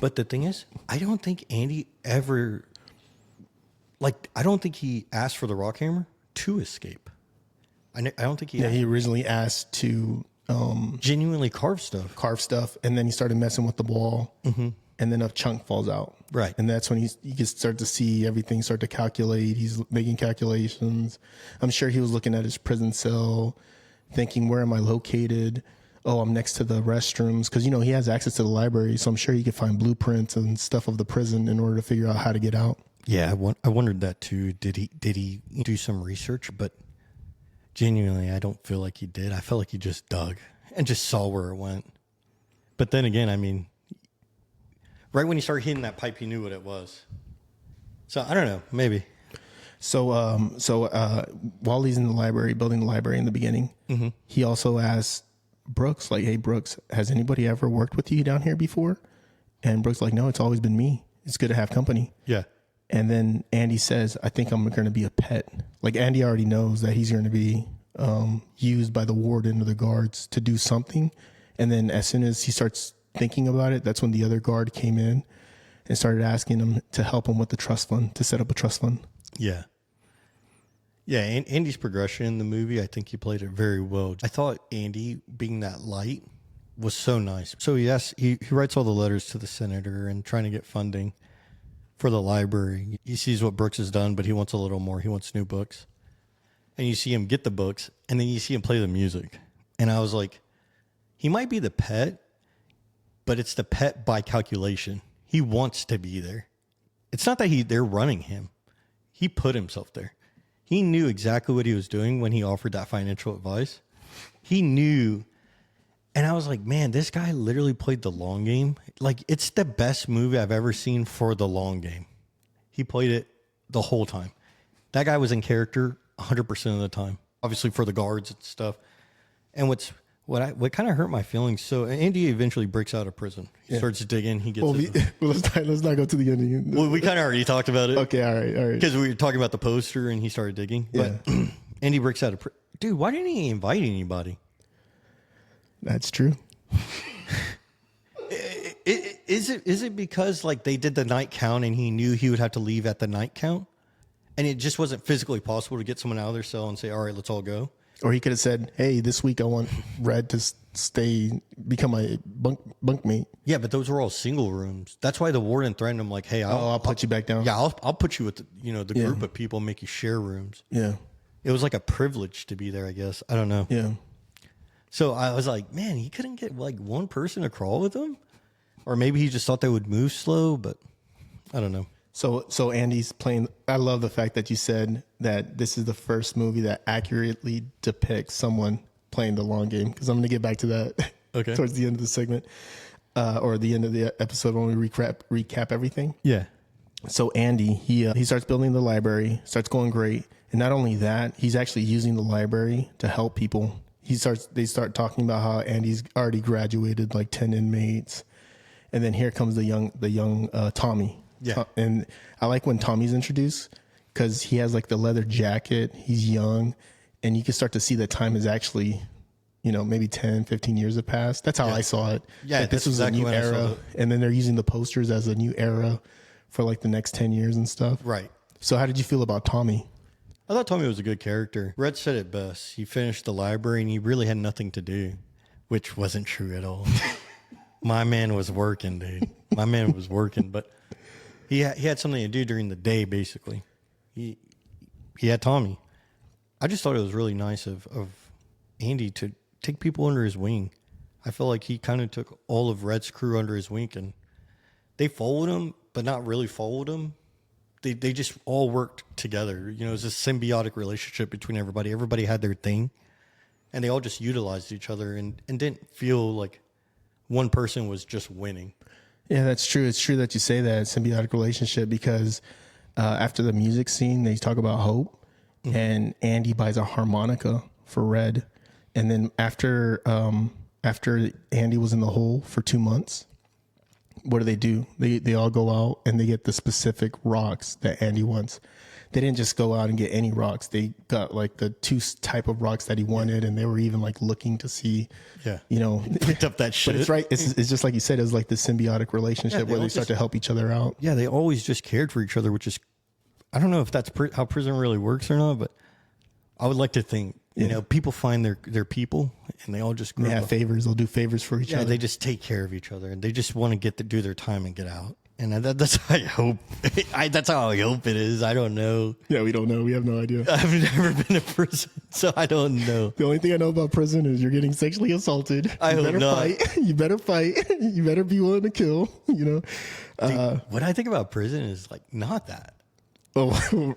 But the thing is, I don't think Andy ever, I don't think he asked for the rock hammer to escape. I don't think he... Yeah, he originally asked to... genuinely carve stuff. And then he started messing with the wall. And then a chunk falls out. Right. And that's when you can start to see everything start to calculate. He's making calculations. I'm sure he was looking at his prison cell, thinking, where am I located? Oh, I'm next to the restrooms. Because, he has access to the library. So I'm sure he could find blueprints and stuff of the prison in order to figure out how to get out. Yeah, I wondered that too. Did he do some research? But genuinely, I don't feel like he did. I felt like he just dug and just saw where it went. But then again, I mean, right when he started hitting that pipe, he knew what it was. So I don't know, maybe. So while he's in the library, building the library in the beginning, he also asked Brooks, like, "Hey, Brooks, has anybody ever worked with you down here before?" And Brooks like, "No, it's always been me. It's good to have company." Yeah. And then Andy says, "I think I'm going to be a pet." Like, Andy already knows that he's going to be used by the warden or the guards to do something. And then as soon as he starts thinking about it, that's when the other guard came in and started asking him to help him with the trust fund, to set up a trust fund. Yeah. Yeah, and Andy's progression in the movie, I think he played it very well. I thought Andy being that light was so nice. So yes, he writes all the letters to the senator and trying to get funding for the library. He sees what Brooks has done, but he wants a little more. He wants new books. And you see him get the books, and then you see him play the music. And I was like, he might be the pet, but it's the pet by calculation. He wants to be there. It's not that they're running him. He put himself there. He knew exactly what he was doing when he offered that financial advice. He knew. And I was like, man, this guy literally played the long game. Like, it's the best movie I've ever seen for the long game. He played it the whole time. That guy was in character 100% of the time. Obviously for the guards and stuff. And what kind of hurt my feelings. So Andy eventually breaks out of prison. He starts digging. He gets. Let's not go to the ending. Well, we kind of already talked about it. Okay, all right. Because we were talking about the poster, and he started digging. But Andy breaks out of prison. Dude, why didn't he invite anybody? That's true. Is it because like they did the night count, and he knew he would have to leave at the night count, and it just wasn't physically possible to get someone out of their cell and say, all right, let's all go. Or he could have said, hey, this week I want Red to become my bunkmate. Yeah, but those were all single rooms. That's why the warden threatened him, like, hey, I'll put you back down. Yeah, I'll put you with the group of people and make you share rooms. Yeah. It was like a privilege to be there, I guess. I don't know. Yeah. So I was like, man, he couldn't get like one person to crawl with him? Or maybe he just thought they would move slow, but I don't know. So Andy's playing. I love the fact that you said that this is the first movie that accurately depicts someone playing the long game, because I'm going to get back to that towards the end of the segment or the end of the episode when we recap everything. Yeah. So Andy, he starts building the library, starts going great. And not only that, he's actually using the library to help people. They start talking about how Andy's already graduated like 10 inmates. And then here comes the young Tommy. Yeah. And I like when Tommy's introduced because he has like the leather jacket. He's young, and you can start to see that time is actually, maybe 10, 15 years have passed. That's how I saw it. Yeah. Like this was exactly a new era. And then they're using the posters as a new era for like the next 10 years and stuff. Right. So how did you feel about Tommy? I thought Tommy was a good character. Red said it best. He finished the library and he really had nothing to do, which wasn't true at all. My man was working, dude. My man was working, but he had something to do during the day, basically. He had Tommy. I just thought it was really nice of Andy to take people under his wing. I feel like he kind of took all of Red's crew under his wing, and they followed him, but not really followed him. They just all worked together. It was a symbiotic relationship between everybody. Everybody had their thing, and they all just utilized each other and didn't feel like one person was just winning. Yeah, that's true. It's true that you say that, symbiotic relationship, because after the music scene, they talk about hope, and Andy buys a harmonica for Red. And then after Andy was in the hole for 2 months, what do? They all go out and they get the specific rocks that Andy wants. They didn't just go out and get any rocks. They got like the two type of rocks that he wanted, and they were even like looking to see, picked up that shit. But it's right. It's just like you said. It was like the symbiotic relationship where they start to help each other out. Yeah, they always just cared for each other, which is, I don't know if that's how prison really works or not, but I would like to think, people find their people, and they all just they have favors. They'll do favors for each other. Yeah, they just take care of each other, and they just want to do their time and get out. And that's how I hope. That's how I hope it is. I don't know. Yeah, we don't know. We have no idea. I've never been to prison, so I don't know. The only thing I know about prison is you're getting sexually assaulted. I hope not. You better fight. You better be willing to kill. Dude, what I think about prison is like not that. Oh,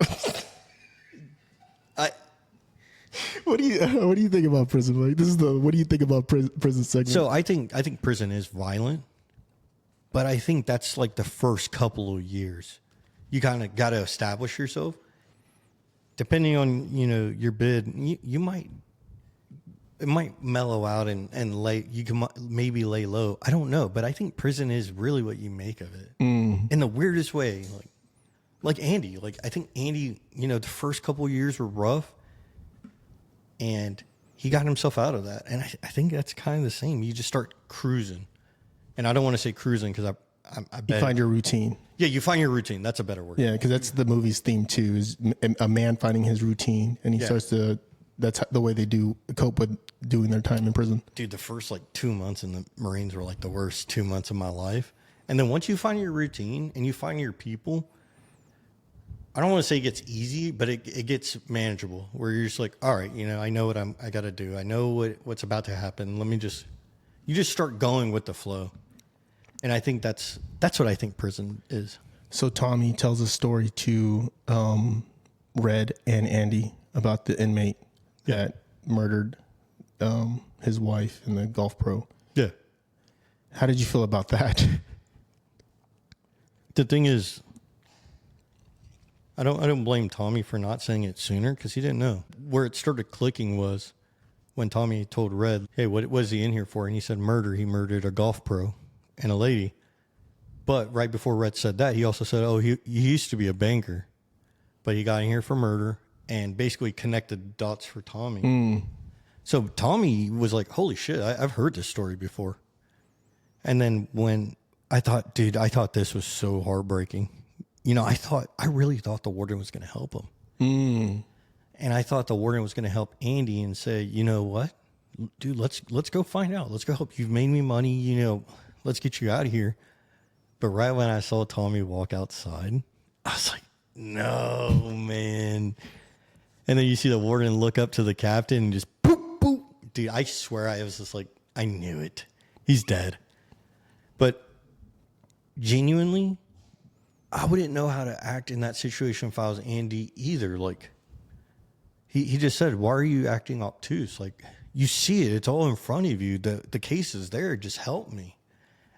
What do you think about prison? Like, this is what do you think about prison segment? So I think prison is violent. But I think that's like the first couple of years. You kind of got to establish yourself. Depending on, your bid, it might mellow out and lay, you can maybe lay low. I don't know. But I think prison is really what you make of it. In the weirdest way. Like Andy. Like I think Andy, the first couple of years were rough. And he got himself out of that. And I think that's kind of the same. You just start cruising. And I don't want to say cruising because I bet. You find your routine. Yeah, you find your routine. That's a better word. Yeah, because that's the movie's theme too, is a man finding his routine. And he starts to, that's the way they cope with doing their time in prison. Dude, the first 2 months in the Marines were like the worst 2 months of my life. And then once you find your routine and you find your people, I don't want to say it gets easy, but it gets manageable where you're just like, all right, I know what I got to do. I know what's about to happen. You just start going with the flow. And I think that's what I think prison is. So Tommy tells a story to Red and Andy about the inmate that murdered his wife in the golf pro. Yeah. How did you feel about that? The thing is, I don't blame Tommy for not saying it sooner because he didn't know. Where it started clicking was when Tommy told Red, hey, what was he in here for? And he said murder. He murdered a golf pro and a lady. But right before Red said that, he also said, he used to be a banker, but he got in here for murder and basically connected dots for Tommy. So Tommy was like, holy shit, I've heard this story before. And then when I thought this was so heartbreaking. I really thought the warden was going to help him. And I thought the warden was going to help Andy and say, you know what, dude, let's go find out. Let's go help. You've made me money. Let's get you out of here. But right when I saw Tommy walk outside, I was like, no, man. And then you see the warden look up to the captain and just boop, boop. Dude, I swear I was just like, I knew it. He's dead. But genuinely, I wouldn't know how to act in that situation if I was Andy either. Like, he just said, why are you acting obtuse? Like, you see it. It's all in front of you. The case is there. Just help me.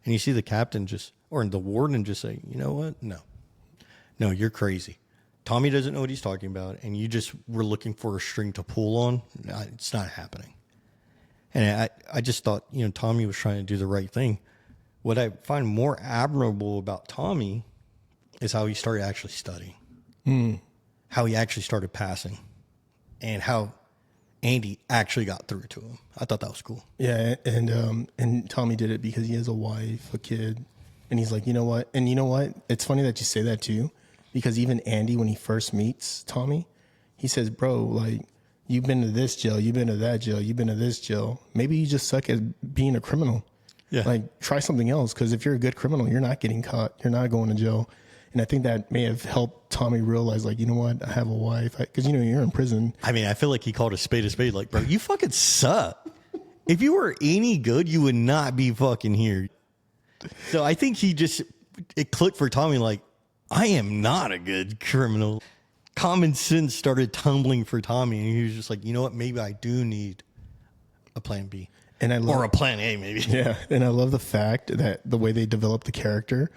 And you see the captain or the warden just say, you know what? No, you're crazy. Tommy doesn't know what he's talking about. And you just were looking for a string to pull on. It's not happening. And I just thought, Tommy was trying to do the right thing. What I find more admirable about Tommy is how he started actually studying, how he actually started passing, and how Andy actually got through to him. I thought that was cool. Yeah, and Tommy did it because he has a wife, a kid, and he's like, you know what? And you know what? It's funny that you say that too, because even Andy, when he first meets Tommy, he says, bro, like, you've been to this jail, you've been to that jail, you've been to this jail. Maybe you just suck at being a criminal. Yeah. Like, try something else, because if you're a good criminal, you're not getting caught. You're not going to jail. And I think that may have helped Tommy realize, like, you know what? I have a wife. Because, you're in prison. I mean, I feel like he called a spade. Like, bro, you fucking suck. If you were any good, you would not be fucking here. So I think it clicked for Tommy, like, I am not a good criminal. Common sense started tumbling for Tommy. And he was just like, you know what? Maybe I do need a plan B. Or a plan A, maybe. Yeah. And I love the fact that the way they developed the character,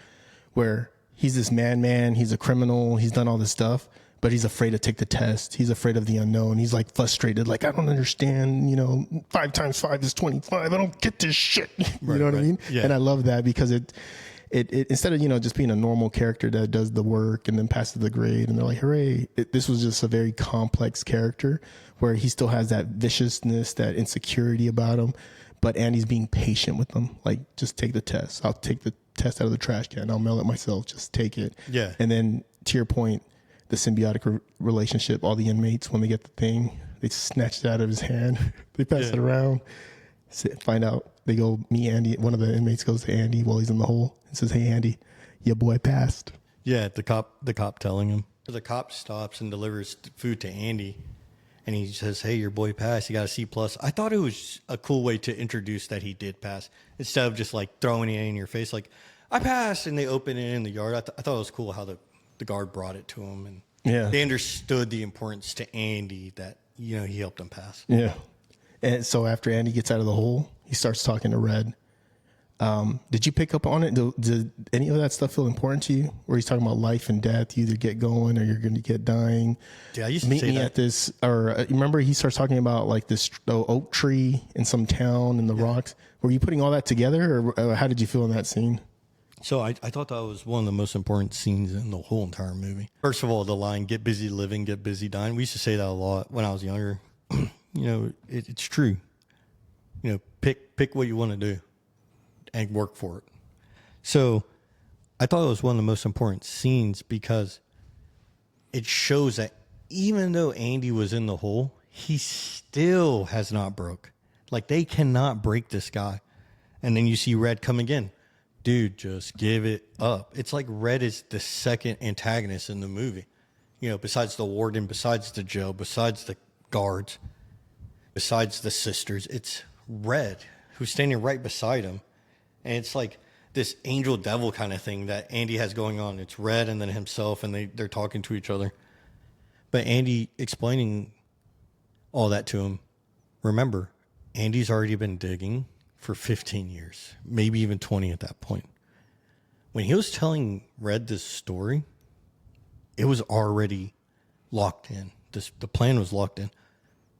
where he's this man, he's a criminal, he's done all this stuff, but he's afraid to take the test. He's afraid of the unknown. He's like frustrated, like, I don't understand, 5 times 5 is 25. I don't get this shit. You know what I mean? Yeah. And I love that because it instead of, just being a normal character that does the work and then passes the grade and they're like, hooray, this was just a very complex character where he still has that viciousness, that insecurity about him, but Andy's being patient with them. Like, just take the test. I'll take the test out of the trash can. I'll mail it myself. Just take it. Yeah. And then to your point, the symbiotic relationship, all the inmates, when they get the thing, they snatch it out of his hand. They pass it around, find out. They go meet Andy. One of the inmates goes to Andy while he's in the hole and says, hey, Andy, your boy passed. Yeah, the cop telling him. The cop stops and delivers food to Andy. And he says, hey, your boy passed. He got a C+. I thought it was a cool way to introduce that he did pass. Instead of just like throwing it in your face, like, I passed. And they open it in the yard. I thought it was cool how the guard brought it to him. And they understood the importance to Andy that, he helped him pass. Yeah. And so after Andy gets out of the hole, he starts talking to Red. Did you pick up on it? Did any of that stuff feel important to you? Where he's talking about life and death, you either get going or you're going to get dying. Yeah, I used to meet say me that. At this, or remember he starts talking about like this oak tree in some town in the rocks. Were you putting all that together, or how did you feel in that scene? So I thought that was one of the most important scenes in the whole entire movie. First of all, the line, get busy living, get busy dying. We used to say that a lot when I was younger. It's true. Pick what you want to do and work for it. So I thought it was one of the most important scenes because it shows that even though Andy was in the hole, he still has not broke. Like, they cannot break this guy. And then you see Red come again. Dude, just give it up. It's like Red is the second antagonist in the movie. Besides the warden, besides the jail, besides the guards, besides the sisters, it's Red who's standing right beside him. And it's like this angel devil kind of thing that Andy has going on. It's Red and then himself, and they're talking to each other. But Andy explaining all that to him. Remember, Andy's already been digging for 15 years, maybe even 20 at that point. When he was telling Red this story, it was already locked in. The plan was locked in.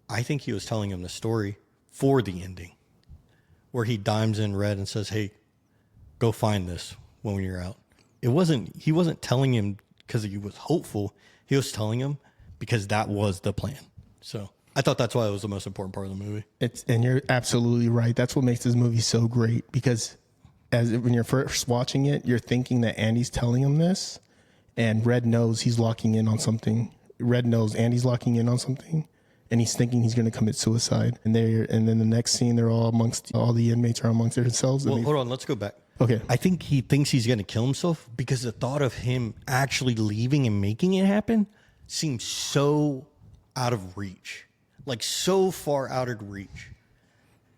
I think he was telling him the story for the ending, where he dimes in Red and says, hey, go find this when you're out. He wasn't telling him because he was hopeful. He was telling him because that was the plan. So I thought that's why it was the most important part of the movie. And you're absolutely right. That's what makes this movie so great, because when you're first watching it, you're thinking that Andy's telling him this, and Red knows he's locking in on something. Red knows Andy's locking in on something, and he's thinking he's going to commit suicide. And then the next scene, they're all the inmates are amongst themselves. Well, hold on, let's go back. Okay. I think he thinks he's going to kill himself because the thought of him actually leaving and making it happen seems so out of reach, like so far out of reach.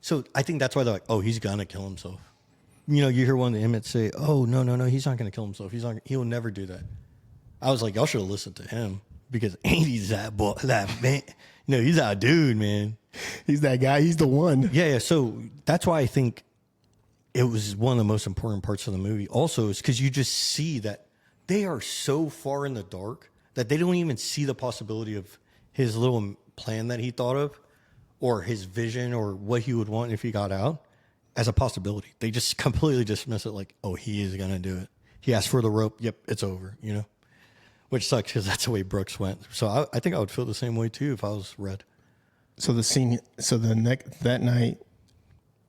So I think that's why they're like, oh, he's going to kill himself. You know, you hear one of the inmates say, oh, no, he's not going to kill himself. He'll never do that. I was like, y'all should have listened to him because Andy's that man. You know, he's that dude, man. He's that guy. He's the one. Yeah. So that's why I think it was one of the most important parts of the movie. Also, is because you just see that they are so far in the dark that they don't even see the possibility of his little plan that he thought of or his vision or what he would want if he got out as a possibility. They just completely dismiss it like, oh, he is going to do it. He asked for the rope. Yep, it's over, you know, which sucks because that's the way Brooks went. So I think I would feel the same way too if I was Red. So that night,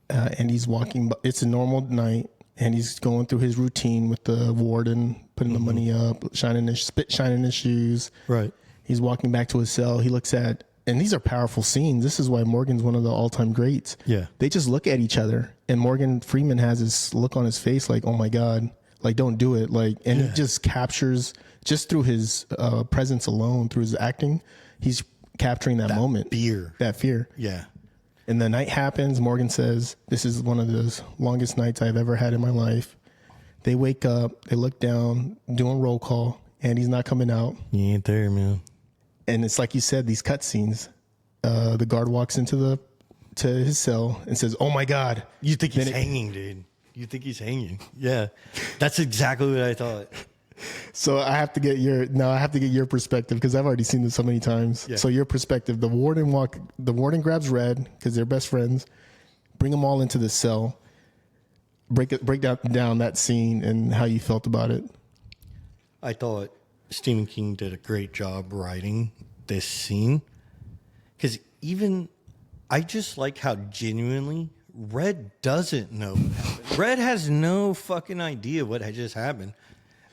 Andy's walking. It's a normal night, and he's going through his routine with the warden, putting the money up, shining his shoes. Right. He's walking back to his cell. He looks at, and these are powerful scenes. This is why Morgan's one of the all-time greats. Yeah. They just look at each other, and Morgan Freeman has this look on his face like, oh my God, like, don't do it. Like, and he just captures, just through his presence alone, through his acting, he's capturing that moment. That fear. Yeah. And the night happens. Morgan says, this is one of the longest nights I've ever had in my life. They wake up. They look down, doing roll call. Andy's not coming out. He ain't there, man. And it's like you said, these cut scenes. The guard walks to his cell and says, oh, my God. You think he's hanging, dude. You think he's hanging. Yeah. That's exactly what I thought. So I have to get your perspective because I've already seen this so many times. Yeah. So your perspective, the warden grabs Red because they're best friends, bring them all into the cell, break down that scene and how you felt about it. I thought Stephen King did a great job writing this scene because I just like how genuinely Red doesn't know what happened. Red has no fucking idea what had just happened.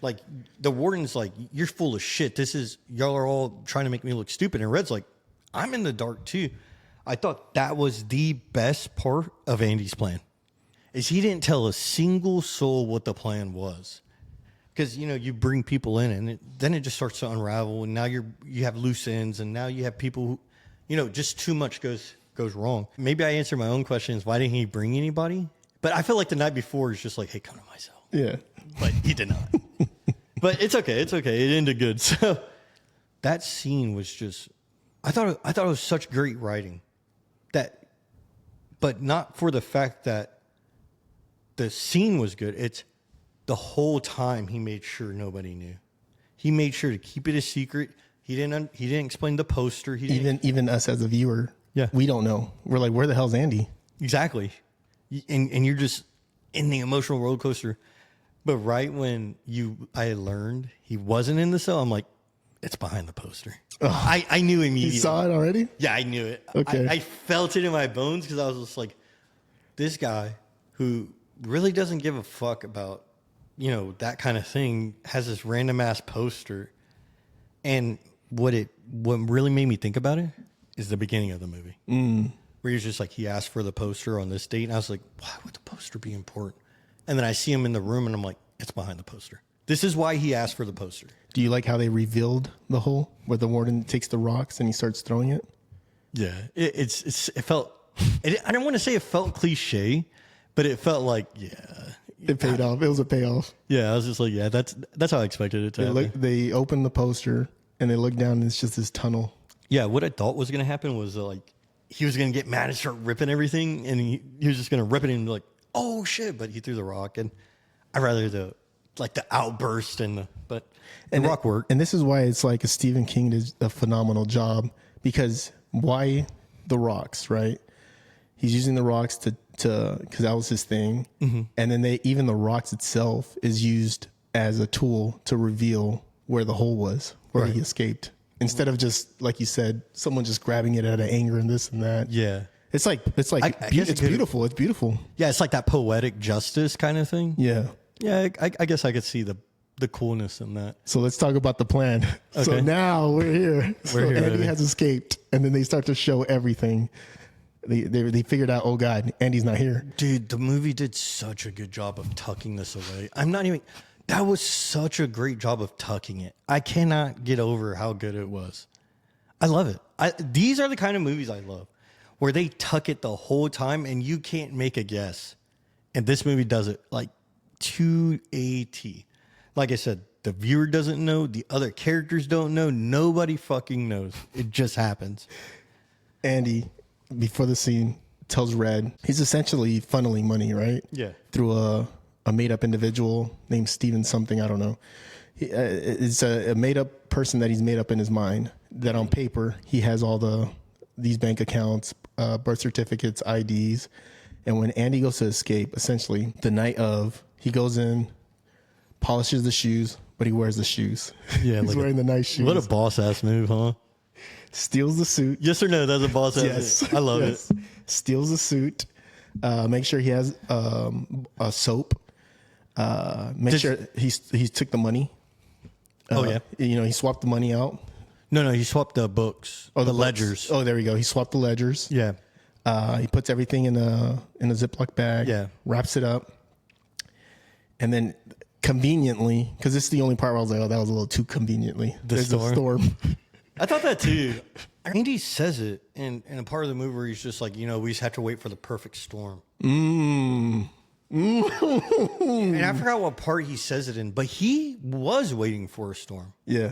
Like, the warden's like, you're full of shit. Y'all are all trying to make me look stupid. And Red's like, I'm in the dark too. I thought that was the best part of Andy's plan, is he didn't tell a single soul what the plan was. Because, you know, you bring people in and then it just starts to unravel. And now you have loose ends and now you have people who, you know, just too much goes wrong. Maybe I answered my own questions. Why didn't he bring anybody? But I feel like the night before is just like, hey, come to my cell. Yeah. But he did not. But it's okay. It's okay. It ended good. So that scene was just, I thought it was such great writing but not for the fact that the scene was good. It's the whole time he made sure nobody knew. He made sure to keep it a secret. He didn't explain the poster. Even us as a viewer, we don't know. We're like, where the hell's Andy? Exactly. And you're just in the emotional roller coaster. But right when I learned he wasn't in the cell, I'm like, it's behind the poster. Oh, I knew immediately. You saw it already? Yeah, I knew it. Okay. I felt it in my bones because I was just like, this guy who really doesn't give a fuck about, you know, that kind of thing has this random ass poster. And what really made me think about it is the beginning of the movie. Where he's just like, he asked for the poster on this date. And I was like, why would the poster be important? And then I see him in the room and I'm like, it's behind the poster. This is why he asked for the poster. Do you like how they revealed the hole where the warden takes the rocks and he starts throwing it? Yeah. It felt, I don't want to say it felt cliche, but it felt like, it paid off. It was a payoff. Yeah. I was just like, yeah, that's how I expected it to happen. They open the poster and they look down and it's just this tunnel. Yeah. What I thought was going to happen was like, he was going to get mad and start ripping everything. And he was just going to rip it and be like, oh shit, but he threw the rock. And I'd rather the outburst and the rock worked. And this is why it's like Stephen King did a phenomenal job, because why the rocks, right? He's using the rocks to because that was his thing. Mm-hmm. And then even the rocks itself is used as a tool to reveal where the hole was, where he escaped. Instead of just, like you said, someone just grabbing it out of anger and this and that. Yeah. It's beautiful. It's beautiful. Yeah, it's like that poetic justice kind of thing. Yeah. Yeah, I guess I could see the coolness in that. So let's talk about the plan. So Okay. now we're here. So here, Andy baby. has escaped, and then they start to show everything. They figured out, oh God, Andy's not here. Dude, the movie did such a good job of tucking this away. That was such a great job of tucking it. I cannot get over how good it was. I love it. These are the kind of movies I love, where they tuck it the whole time and you can't make a guess. And this movie does it like to a T. Like I said, the viewer doesn't know. The other characters don't know. Nobody fucking knows. It just happens. Andy, before the scene, tells Red he's essentially funneling money, right? Yeah. Through a made-up individual named Steven something, I don't know. It's a made-up person that he's made up in his mind, that on paper he has all these bank accounts, birth certificates, IDs. And when Andy goes to escape, essentially, the night of, he goes in, polishes the shoes, but he wears the shoes. Yeah, he's wearing the nice shoes. What a boss-ass move, huh? Steals the suit. Yes or no? That's a boss-ass Yes. move. I love it. Steals the suit. Make sure he has a soap. Make sure he took the money. Yeah. He swapped the money out. No, he swapped the books. Oh, the books. ledgers. Oh, there we go. He swapped the ledgers. Yeah. He puts everything in a Ziploc bag. Yeah. Wraps it up. And then conveniently, because this is the only part where I was like, oh, that was a little too conveniently. There's a storm. I thought that too. Andy says it in a part of the movie where he's just like, we just have to wait for the perfect storm. And I forgot what part he says it in, but he was waiting for a storm. Yeah.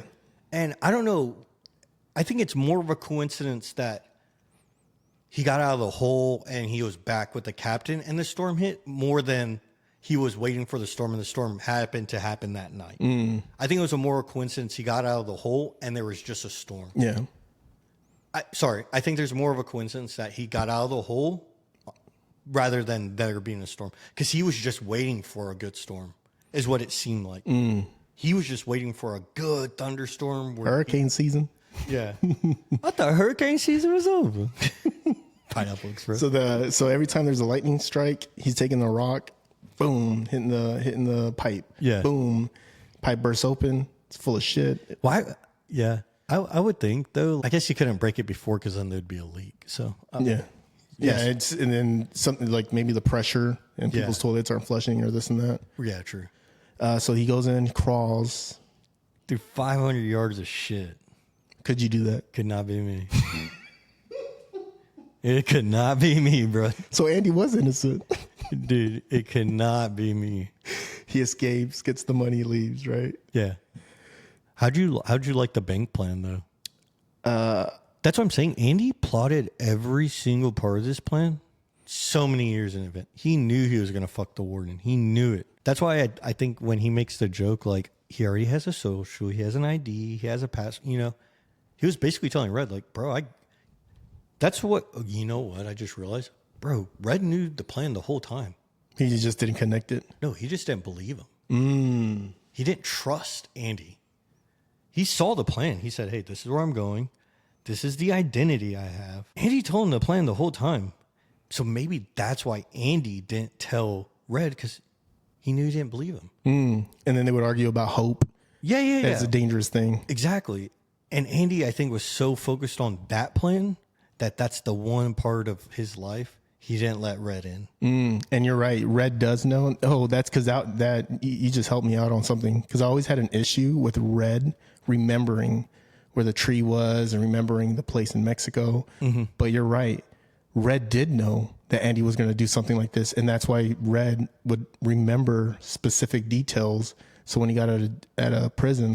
And I don't know. I think it's more of a coincidence that he got out of the hole and he was back with the captain and the storm hit, more than he was waiting for the storm and the storm happened to happen that night. I think it was a more coincidence he got out of the hole and there was just a storm. Yeah. I think there's more of a coincidence that he got out of the hole rather than there being a storm, because he was just waiting for a good storm is what it seemed like. He was just waiting for a good thunderstorm. Hurricane season. Yeah. I thought hurricane season was over. Pineapple Express. So every time there's a lightning strike, he's taking the rock, boom, hitting the pipe. Yeah. Boom. Pipe bursts open. It's full of shit. Why? Yeah. I would think, though. I guess you couldn't break it before because then there'd be a leak. So Yeah. Yes. Yeah, and then something like maybe the pressure and people's toilets aren't flushing or this and that. Yeah, true. So he goes in, crawls. Through 500 yards of shit. Could you do that? Could not be me. It could not be me, bro. So Andy was innocent. Dude, it could not be me. He escapes, gets the money, leaves, right? Yeah. How'd you like the bank plan, though? That's what I'm saying. Andy plotted every single part of this plan so many years in advance. He knew he was going to fuck the warden. He knew it. That's why I think when he makes the joke, like, he already has a social, he has an ID, he has a pass, he was basically telling Red, like, bro, that's what, you know what, I just realized? Bro, Red knew the plan the whole time. He just didn't connect it. No, he just didn't believe him. He didn't trust Andy. He saw the plan. He said, hey, this is where I'm going. This is the identity I have. Andy told him the plan the whole time. So maybe that's why Andy didn't tell Red, because he knew he didn't believe him. And then they would argue about hope. Yeah. That's a dangerous thing. Exactly. And Andy, I think, was so focused on that plan that's the one part of his life he didn't let Red in. And you're right. Red does know. Oh, that's because that you just helped me out on something. Because I always had an issue with Red remembering where the tree was and remembering the place in Mexico. But you're right. Red did know that Andy was going to do something like this. And that's why Red would remember specific details. So when he got out of prison,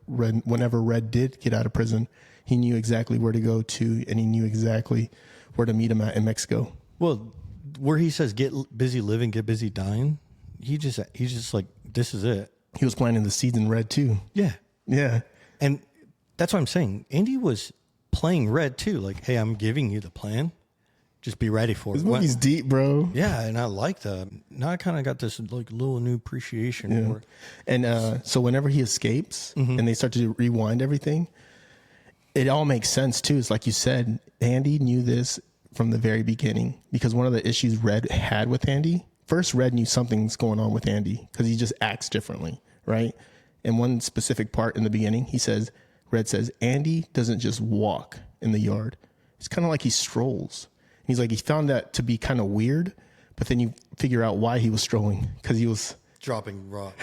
whenever Red did get out of prison, he knew exactly where to go to, and he knew exactly where to meet him at in Mexico. Well, where he says, get busy living, get busy dying, he's just like, this is it. He was planting the seeds in Red too. Yeah. Yeah. And that's what I'm saying. Andy was playing Red too. Like, hey, I'm giving you the plan. Just be ready for This it. movie's deep, bro. Yeah, and I like that. Now I kind of got this like little new appreciation for it. And so whenever he escapes and they start to rewind everything, it all makes sense too. It's like you said, Andy knew this from the very beginning, because one of the issues Red had with Andy, first Red knew something's going on with Andy because he just acts differently, right? And one specific part in the beginning, Red says, Andy doesn't just walk in the yard. It's kind of like he strolls. He's like, he found that to be kind of weird, but then you figure out why he was strolling, because he was dropping rock.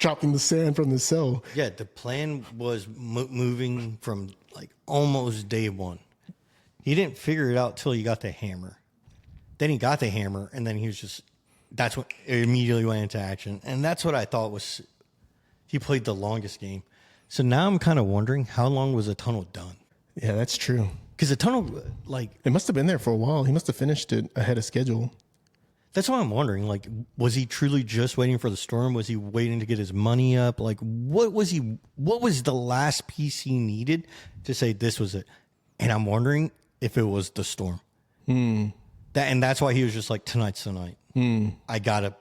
dropping the sand from the cell. Yeah, the plan was moving from like almost day one. He didn't figure it out till he got the hammer. Then he got the hammer, and then he was just, that's what immediately went into action. And that's what I thought was, he played the longest game. So now I'm kind of wondering, how long was the tunnel done? Yeah, that's true. Because the tunnel, like... It must have been there for a while. He must have finished it ahead of schedule. That's why I'm wondering, like, was he truly just waiting for the storm? Was he waiting to get his money up? Like, what was the last piece he needed to say this was it? And I'm wondering if it was the storm. And that's why he was just like, tonight's the night. I gotta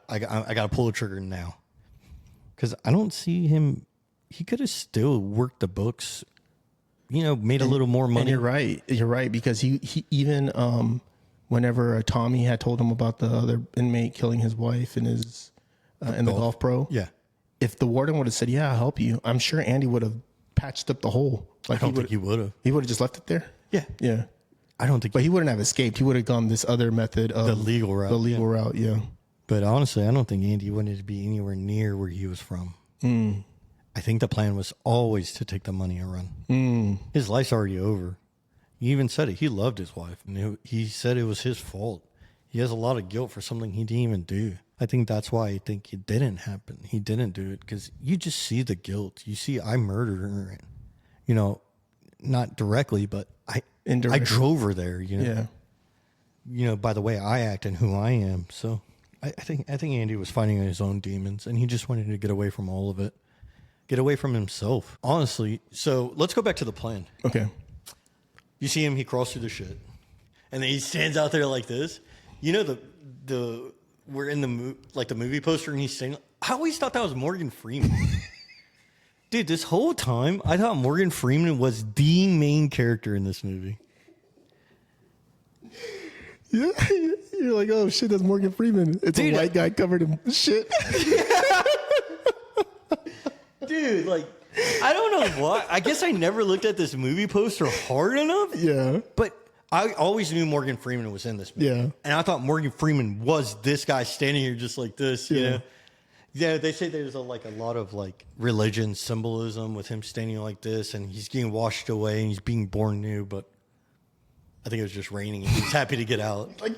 pull the trigger now. Because I don't see him. He could have still worked the books, made a little more money. And you're right, because he even whenever Tommy had told him about the other inmate killing his wife and his in the golf pro. Yeah. If the warden would have said, "Yeah, I'll help you," I'm sure Andy would have patched up the hole. Like, I don't think he would have. He would have just left it there. Yeah. Yeah. I don't think. But he wouldn't have escaped. He would have gone this other method of the legal route. The legal route, yeah. But honestly, I don't think Andy wanted to be anywhere near where he was from. I think the plan was always to take the money and run. His life's already over. He even said it. He loved his wife. And he said it was his fault. He has a lot of guilt for something he didn't even do. I think that's why I think it didn't happen. He didn't do it because you just see the guilt. You see, I murdered her. Not directly, but I drove her there. Yeah. By the way I act and who I am. So I think Andy was fighting his own demons, and he just wanted to get away from all of it, get away from himself. Honestly. So let's go back to the plan. Okay. You see him, he crawls through the shit. And then he stands out there like this. We're in the movie poster and he's saying, I always thought that was Morgan Freeman. Dude, this whole time, I thought Morgan Freeman was the main character in this movie. Yeah, you're like, oh shit, that's Morgan Freeman. It's a white guy covered in shit. Dude, I don't know why. I guess I never looked at this movie poster hard enough. Yeah. But I always knew Morgan Freeman was in this movie. Yeah. And I thought Morgan Freeman was this guy standing here just like this, you know? Yeah, they say there's a lot of religion symbolism with him standing like this, and he's getting washed away and he's being born new, but I think it was just raining and he's happy to get out. I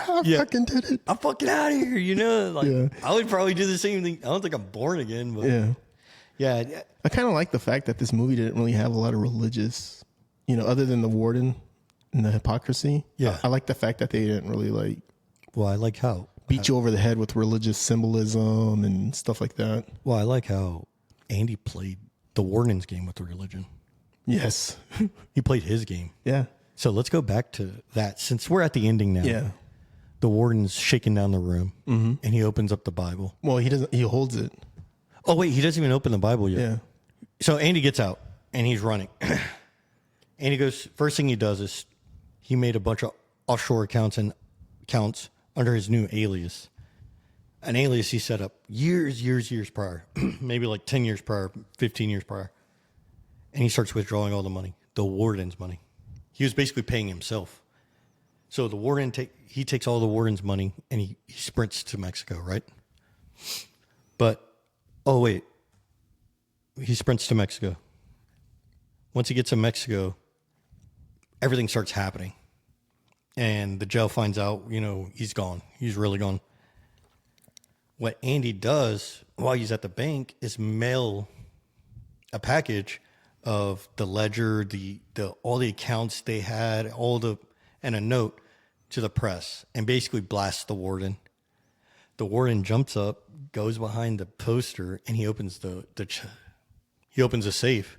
fucking did it. I'm fucking out of here, I would probably do the same thing. I don't think I'm born again, but yeah. I kind of like the fact that this movie didn't really have a lot of religious, other than the warden and the hypocrisy. Yeah. I like the fact that they didn't really Well, I like how beat you over the head with religious symbolism and stuff like that. Well, I like how Andy played the warden's game with the religion. Yes. He played his game. Yeah. So let's go back to that. Since we're at the ending now. Yeah. The warden's shaking down the room and he opens up the Bible. Well, he doesn't. He holds it. Oh, wait, he doesn't even open the Bible yet. Yeah. So Andy gets out and he's running. And he goes, first thing he does is he made a bunch of offshore accounts under his new alias. An alias he set up years prior, maybe 10 years prior, 15 years prior. And he starts withdrawing all the money, the warden's money. He was basically paying himself. So the warden he takes all the warden's money and he sprints to Mexico, right? But, oh wait, he sprints to Mexico. Once he gets to Mexico, everything starts happening. And the jail finds out, he's gone. He's really gone. What Andy does while he's at the bank is mail a package of the ledger, all the accounts they had, and a note to the press, and basically blasts the warden. The warden jumps up, goes behind the poster, and he opens he opens a safe,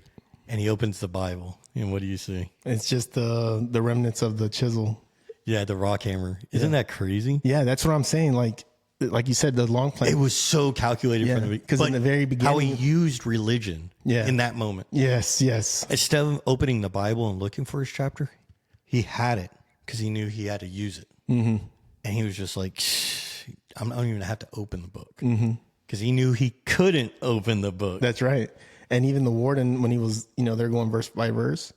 and he opens the Bible. And what do you see? It's just the remnants of the chisel. Yeah, the rock hammer. Isn't that crazy? Yeah, that's what I'm saying. Like you said, the long plan. It was so calculated from the beginning. Because in the very beginning, how he used religion in that moment. Yes. Instead of opening the Bible and looking for his chapter, he had it because he knew he had to use it. Mm-hmm. And he was just like, I don't even have to open the book. Mm-hmm. because he knew he couldn't open the book. That's right. And even the warden, when he was, they're going verse by verse,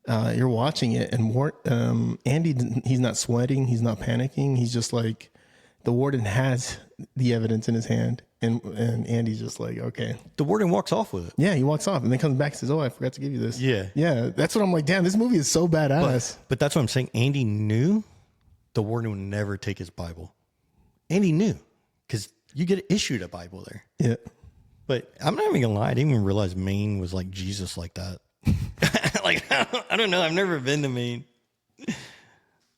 you're watching it, and Andy, he's not sweating, he's not panicking. He's just like, the warden has the evidence in his hand, and Andy's just like, okay. The warden walks off with it. Yeah, he walks off and then comes back and says, oh, I forgot to give you this. Yeah. Yeah, that's what I'm like, damn, this movie is so badass. But that's what I'm saying. Andy knew the warden would never take his Bible. Andy knew, because you get issued a Bible there. Yeah. But I'm not even going to lie. I didn't even realize Maine was like Jesus like that. Like, I don't know. I've never been to Maine.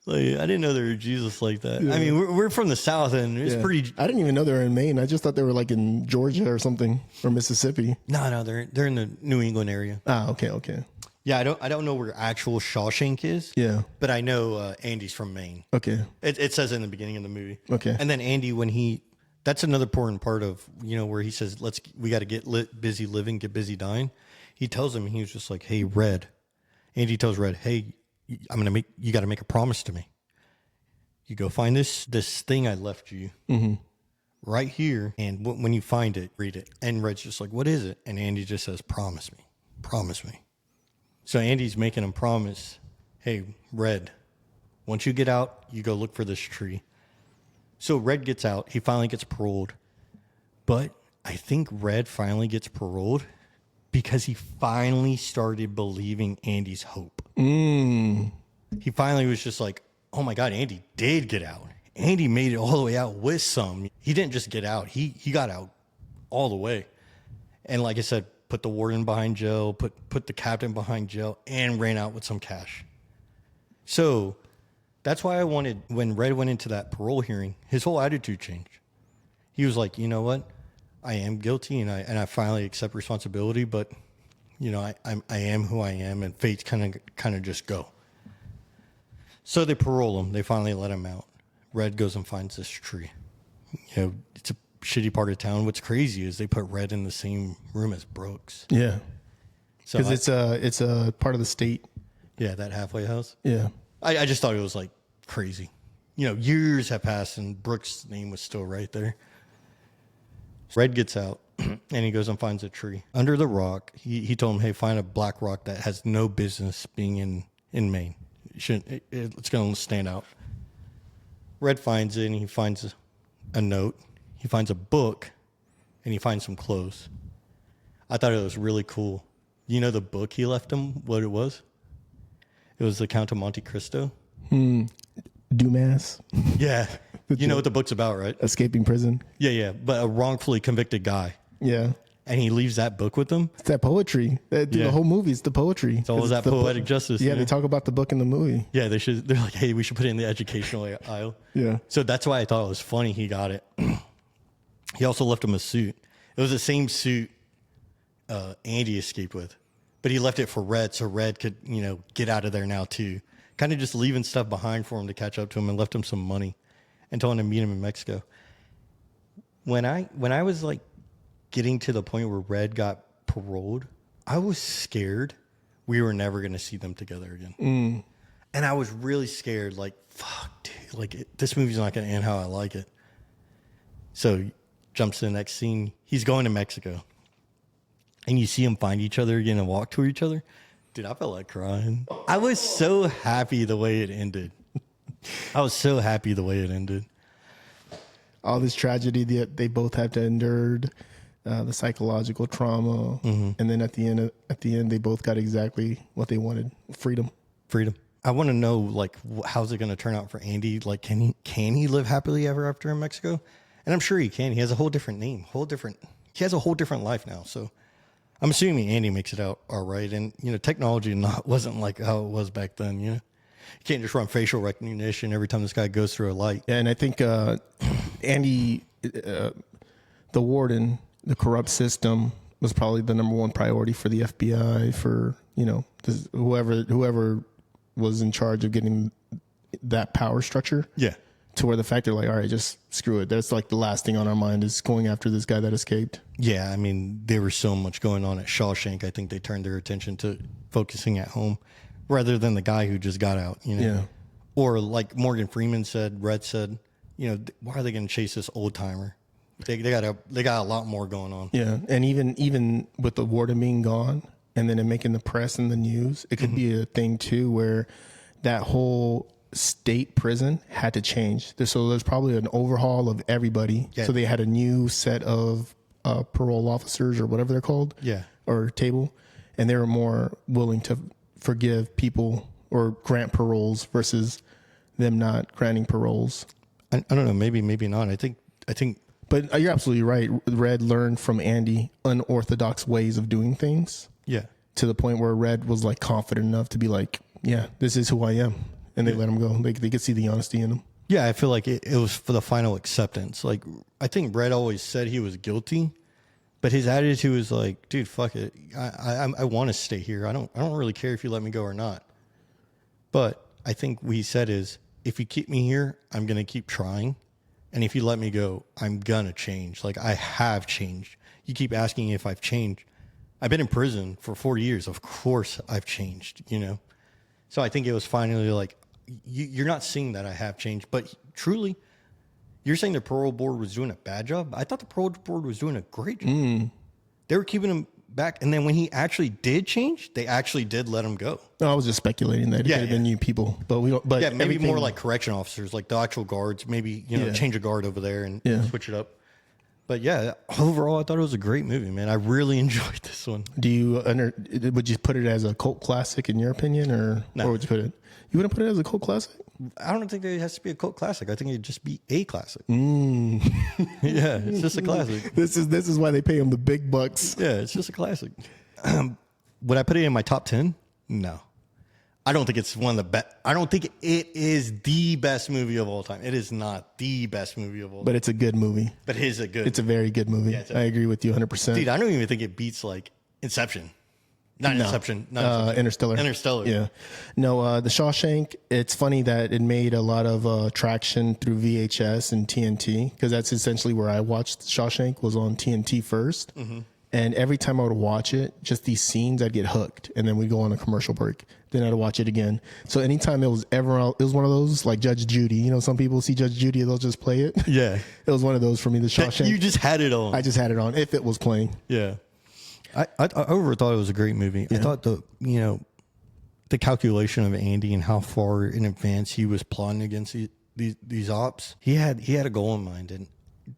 Like, I didn't know they were Jesus like that. Yeah. I mean, we're from the South, and it's pretty. I didn't even know they were in Maine. I just thought they were like in Georgia or something, or Mississippi. No, they're in the New England area. Ah, okay. Yeah, I don't know where actual Shawshank is. Yeah, but I know Andy's from Maine. Okay, it says in the beginning of the movie. Okay, and then Andy, that's another important part of where he says we got to get busy living, get busy dying. He tells him, he was just like, hey, Red. Andy tells Red, hey, you got to make a promise to me. You go find this thing I left you right here. And when you find it, read it. And Red's just like, what is it? And Andy just says, promise me. So Andy's making him promise, hey, Red, once you get out, you go look for this tree. So Red gets out. He finally gets paroled. But I think Red finally gets paroled because he finally started believing Andy's hope. He finally was just like, oh my God, Andy did get out. Andy made it all the way out with some. He didn't just get out. He got out all the way. And like I said, put the warden behind jail, put the captain behind jail, and ran out with some cash. So that's why I wanted, when Red went into that parole hearing, his whole attitude changed. He was like, you know what? I am guilty, and I finally accept responsibility, but I am who I am, and fate's kind of just go. So they parole him. They finally let him out. Red goes and finds this tree. It's a shitty part of town. What's crazy is they put Red in the same room as Brooks. Yeah, because it's a part of the state. Yeah, that halfway house. Yeah, I just thought it was like crazy. Years have passed, and Brooks' name was still right there. Red gets out, and he goes and finds a tree. Under the rock, he told him, hey, find a black rock that has no business being in Maine. It's going to stand out. Red finds it, and he finds a note. He finds a book, and he finds some clothes. I thought it was really cool. The book he left him, what it was? It was the Count of Monte Cristo. Dumas. Yeah. You know what the book's about, right? Escaping prison. Yeah. But a wrongfully convicted guy. Yeah. And he leaves that book with them. It's that poetry. The whole movie is the poetry. It's all that poetic justice. Yeah, they talk about the book in the movie. Yeah, they're like, hey, we should put it in the educational aisle. Yeah. So that's why I thought it was funny he got it. He also left him a suit. It was the same suit Andy escaped with. But he left it for Red so Red could, get out of there now too. Kind of just leaving stuff behind for him to catch up to him, and left him some money and told him to meet him in Mexico. When I was like getting to the point where Red got paroled, I was scared we were never going to see them together again. And I was really scared, like, fuck, dude, like this movie's not going to end how I like it. So jumps to the next scene. He's going to Mexico. And you see them find each other again and walk to each other. Dude, I felt like crying. I was so happy the way it ended. All this tragedy that they both had to endure, the psychological trauma, and then at the end, they both got exactly what they wanted: freedom. I want to know, like, how's it going to turn out for Andy? Like, can he live happily ever after in Mexico? And I'm sure he can. He has a whole different name, he has a whole different life now. So I'm assuming Andy makes it out all right. And, technology wasn't like how it was back then, You can't just run facial recognition every time this guy goes through a light. Yeah, and I think Andy, the warden, the corrupt system was probably the number one priority for the FBI, for, whoever was in charge of getting that power structure. Yeah. To where the fact they're like, all right, just screw it. That's like the last thing on our mind is going after this guy that escaped. Yeah, I mean, there was so much going on at Shawshank. I think they turned their attention to focusing at home rather than the guy who just got out, Yeah. Or like Morgan Freeman said, Red said, why are they going to chase this old timer? They got a lot more going on. Yeah, and even with the warden being gone, and then it making the press and the news, it could be a thing too where that whole state prison had to change. So there's probably an overhaul of everybody. Yeah. So they had a new set of parole officers or whatever they're called. Yeah. Or table, and they were more willing to forgive people or grant paroles versus them not granting paroles. I don't know. Maybe not. I think. But you're absolutely right. Red learned from Andy unorthodox ways of doing things. Yeah. To the point where Red was like confident enough to be like, yeah, this is who I am. And they let him go. They could see the honesty in him. Yeah, I feel like it was for the final acceptance. Like, I think Red always said he was guilty, but his attitude was like, dude, fuck it. I want to stay here. I don't really care if you let me go or not. But I think what he said is, if you keep me here, I'm going to keep trying. And if you let me go, I'm going to change. Like, I have changed. You keep asking if I've changed. I've been in prison for 4 years. Of course I've changed, you know? So I think it was finally like, you're not seeing that I have changed. But truly, you're saying the parole board was doing a bad job? I thought the parole board was doing a great job. They were keeping him back. And then when he actually did change, they actually did let him go. No, I was just speculating that it could have been new people. But we don't. But yeah, maybe more like correction officers, like the actual guards. Maybe, change a guard over there and switch it up. But yeah, overall, I thought it was a great movie, man. I really enjoyed this one. Would you put it as a cult classic in your opinion, or No. where would you put it? You wouldn't put it as a cult classic? I don't think it has to be a cult classic. I think it'd just be a classic. Yeah, it's just a classic. This is why they pay him the big bucks. Yeah, it's just a classic. Would I put it in my top 10? No. I don't think it's one of the best. I don't think it is the best movie of all time. It is not the best movie of all time. But it's a good movie. But it is a good. It's a very good movie. Yeah, I agree with you 100%. Dude, I don't even think it beats like Inception. Not Inception. Interstellar. Interstellar. Yeah. No, the Shawshank, it's funny that it made a lot of traction through VHS and TNT, because that's essentially where I watched Shawshank, was on TNT first. And every time I would watch it, just these scenes, I'd get hooked. And then we'd go on a commercial break. Then I'd watch it again. So anytime it was one of those, like Judge Judy. You know, some people see Judge Judy, they'll just play it. Yeah. It was one of those for me, the Shawshank. You just had it on. I just had it on, if it was playing. Yeah. I overall thought it was a great movie. Yeah. I thought the calculation of Andy and how far in advance he was plotting against these ops. He had a goal in mind, and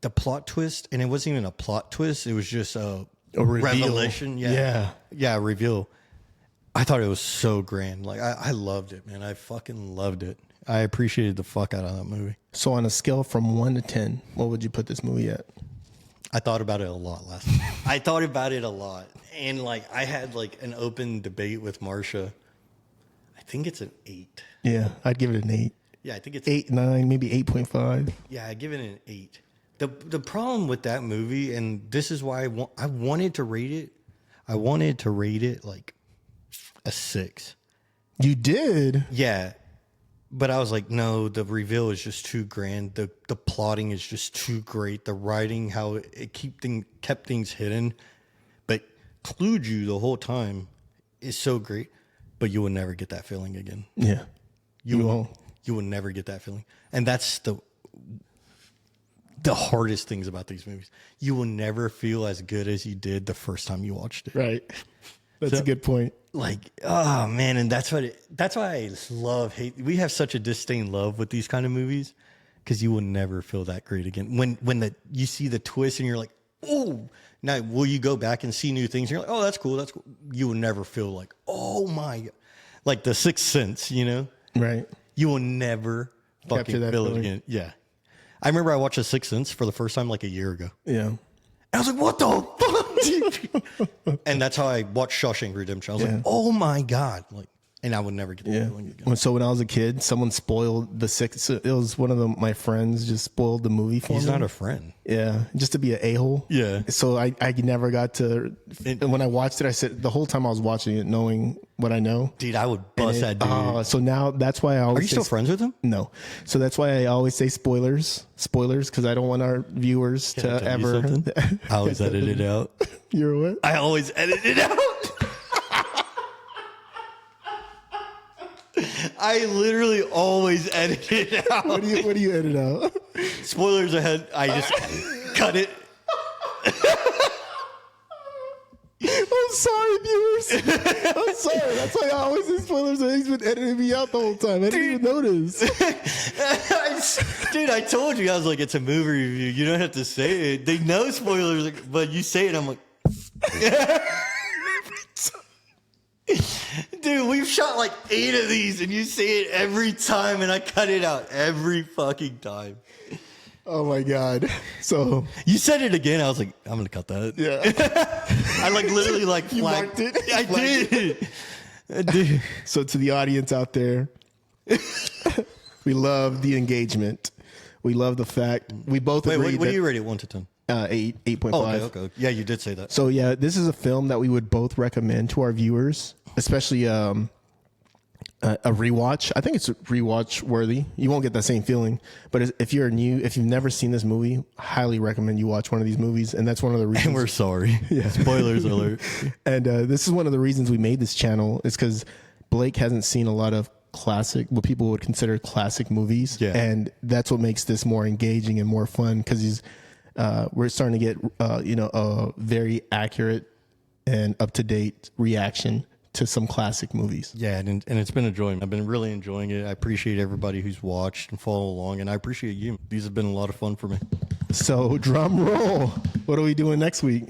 the plot twist, and it wasn't even a plot twist. It was just a revelation. Yeah, a reveal. I thought it was so grand. Like, I loved it, man. I fucking loved it. I appreciated the fuck out of that movie. So on a scale from 1 to 10, what would you put this movie at? I thought about it a lot last night. I thought about it a lot. And like, I had like an open debate with Marsha. I think it's an 8. Yeah, I'd give it an 8. Yeah, I think it's 8, 9, maybe 8.5. Yeah, I'd give it an 8. The problem with that movie, and this is why I wanted to rate it. I wanted to rate it like a 6. You did? Yeah. But I was like, no, the reveal is just too grand. The plotting is just too great. The writing, how it kept things hidden, but clued you the whole time, is so great. But you will never get that feeling again. Yeah, you won't. You will never get that feeling, and that's the hardest things about these movies. You will never feel as good as you did the first time you watched it. Right. That's a good point. Like, oh man, and that's why I hate. We have such a disdain love with these kind of movies, because you will never feel that great again. When you see the twist and you're like, oh, now will you go back and see new things? And you're like, oh, that's cool. That's cool. You will never feel like, oh my God, like the Sixth Sense, you know? Right. You will never fucking feel it again. Yeah. I remember I watched The Sixth Sense for the first time like a year ago. Yeah. I was like, what the fuck? And that's how I watched Shawshank Redemption. I was like, oh my God. Like, and I would never get that feeling again. So when I was a kid, someone spoiled The Sixth. It was one of my friends just spoiled the movie for me. He's not a friend. Yeah. Just to be an a-hole. Yeah. So I never got to, when I watched it, I said, the whole time I was watching it, knowing what I know. Dude, I would bust that dude. So now that's why I always Are you still friends with him? No. So that's why I always say spoilers, because I don't want our viewers to ever. I always edit it out. You're what? I always edit it out. I literally always edit it out. What do you edit out? Spoilers ahead. I just cut it. I'm sorry, viewers. I'm sorry. That's why I always say spoilers, and he's been editing me out the whole time. I didn't even notice. Dude, I told you. I was like, it's a movie review. You don't have to say it. They know spoilers, but you say it. I'm like, dude, we've shot like 8 of these, and you say it every time, and I cut it out every fucking time. Oh my God. So you said it again. I was like, I'm gonna cut that. yeah. I like literally like You marked it? I did. Dude. So to the audience out there, we love the engagement. We love the fact we both Wait, agree what are you rated 1 to 10? 8.5. Oh, okay. Yeah, you did say that. So yeah, this is a film that we would both recommend to our viewers, especially a rewatch. I think it's rewatch worthy. You won't get that same feeling, but if you're new, if you've never seen this movie, highly recommend you watch one of these movies. And that's one of the reasons. And we're sorry. Yeah. Spoilers alert. And this is one of the reasons we made this channel, is because Blake hasn't seen a lot of classic, what people would consider classic movies. Yeah. And that's what makes this more engaging and more fun, because we're starting to get a very accurate and up to date reaction to some classic movies. Yeah, and it's been enjoying. I've been really enjoying it. I appreciate everybody who's watched and followed along, and I appreciate you. These have been a lot of fun for me. So drum roll. What are we doing next week?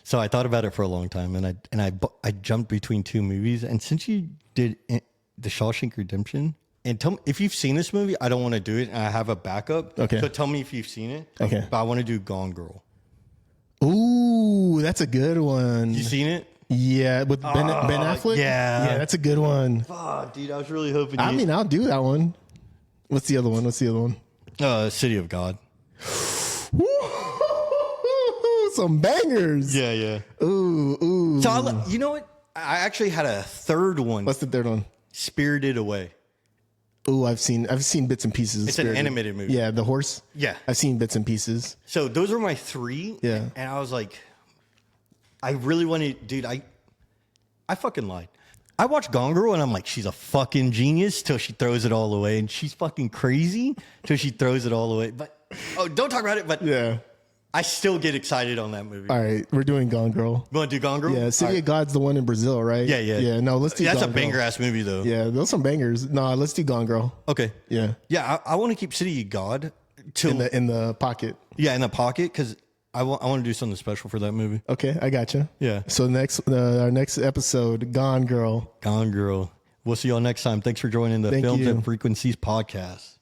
So I thought about it for a long time, and I jumped between 2 movies. And since you did the Shawshank Redemption, and tell me if you've seen this movie, I don't want to do it, and I have a backup. Okay. So tell me if you've seen it. Okay. But I want to do Gone Girl. Ooh, that's a good one. You seen it? Yeah, with Ben Affleck? yeah. Yeah, that's a good one. Fuck, dude, I was really hoping. I mean, I'll do that one. What's the other one? City of God. Some bangers. Yeah. Ooh. So you know what? I actually had a third one. What's the third one? Spirited Away. Ooh, I've seen bits and pieces. It's an animated movie. Yeah, the horse. Yeah. I've seen bits and pieces. So those were my 3. Yeah. And I was like, I really wanted, dude, I fucking lied. I watched Gone Girl and I'm like, she's a fucking genius till she throws it all away. And she's fucking crazy till she throws it all away. But, don't talk about it. But Yeah. I still get excited on that movie. All right, we're doing Gone Girl. You want to do Gone Girl? Yeah, City of God's the one in Brazil, right? Yeah. Yeah, no, let's do That's Gone a Girl. banger ass movie though. Yeah, those are some bangers. No, let's do Gone Girl. Okay. Yeah. Yeah, I want to keep City of God till In the pocket. in the pocket because I want to do something special for that movie. Okay, I gotcha. Yeah. So our next episode, Gone Girl. Gone Girl. We'll see y'all next time. Thanks for joining the Thank Films you. and Frequencies podcast.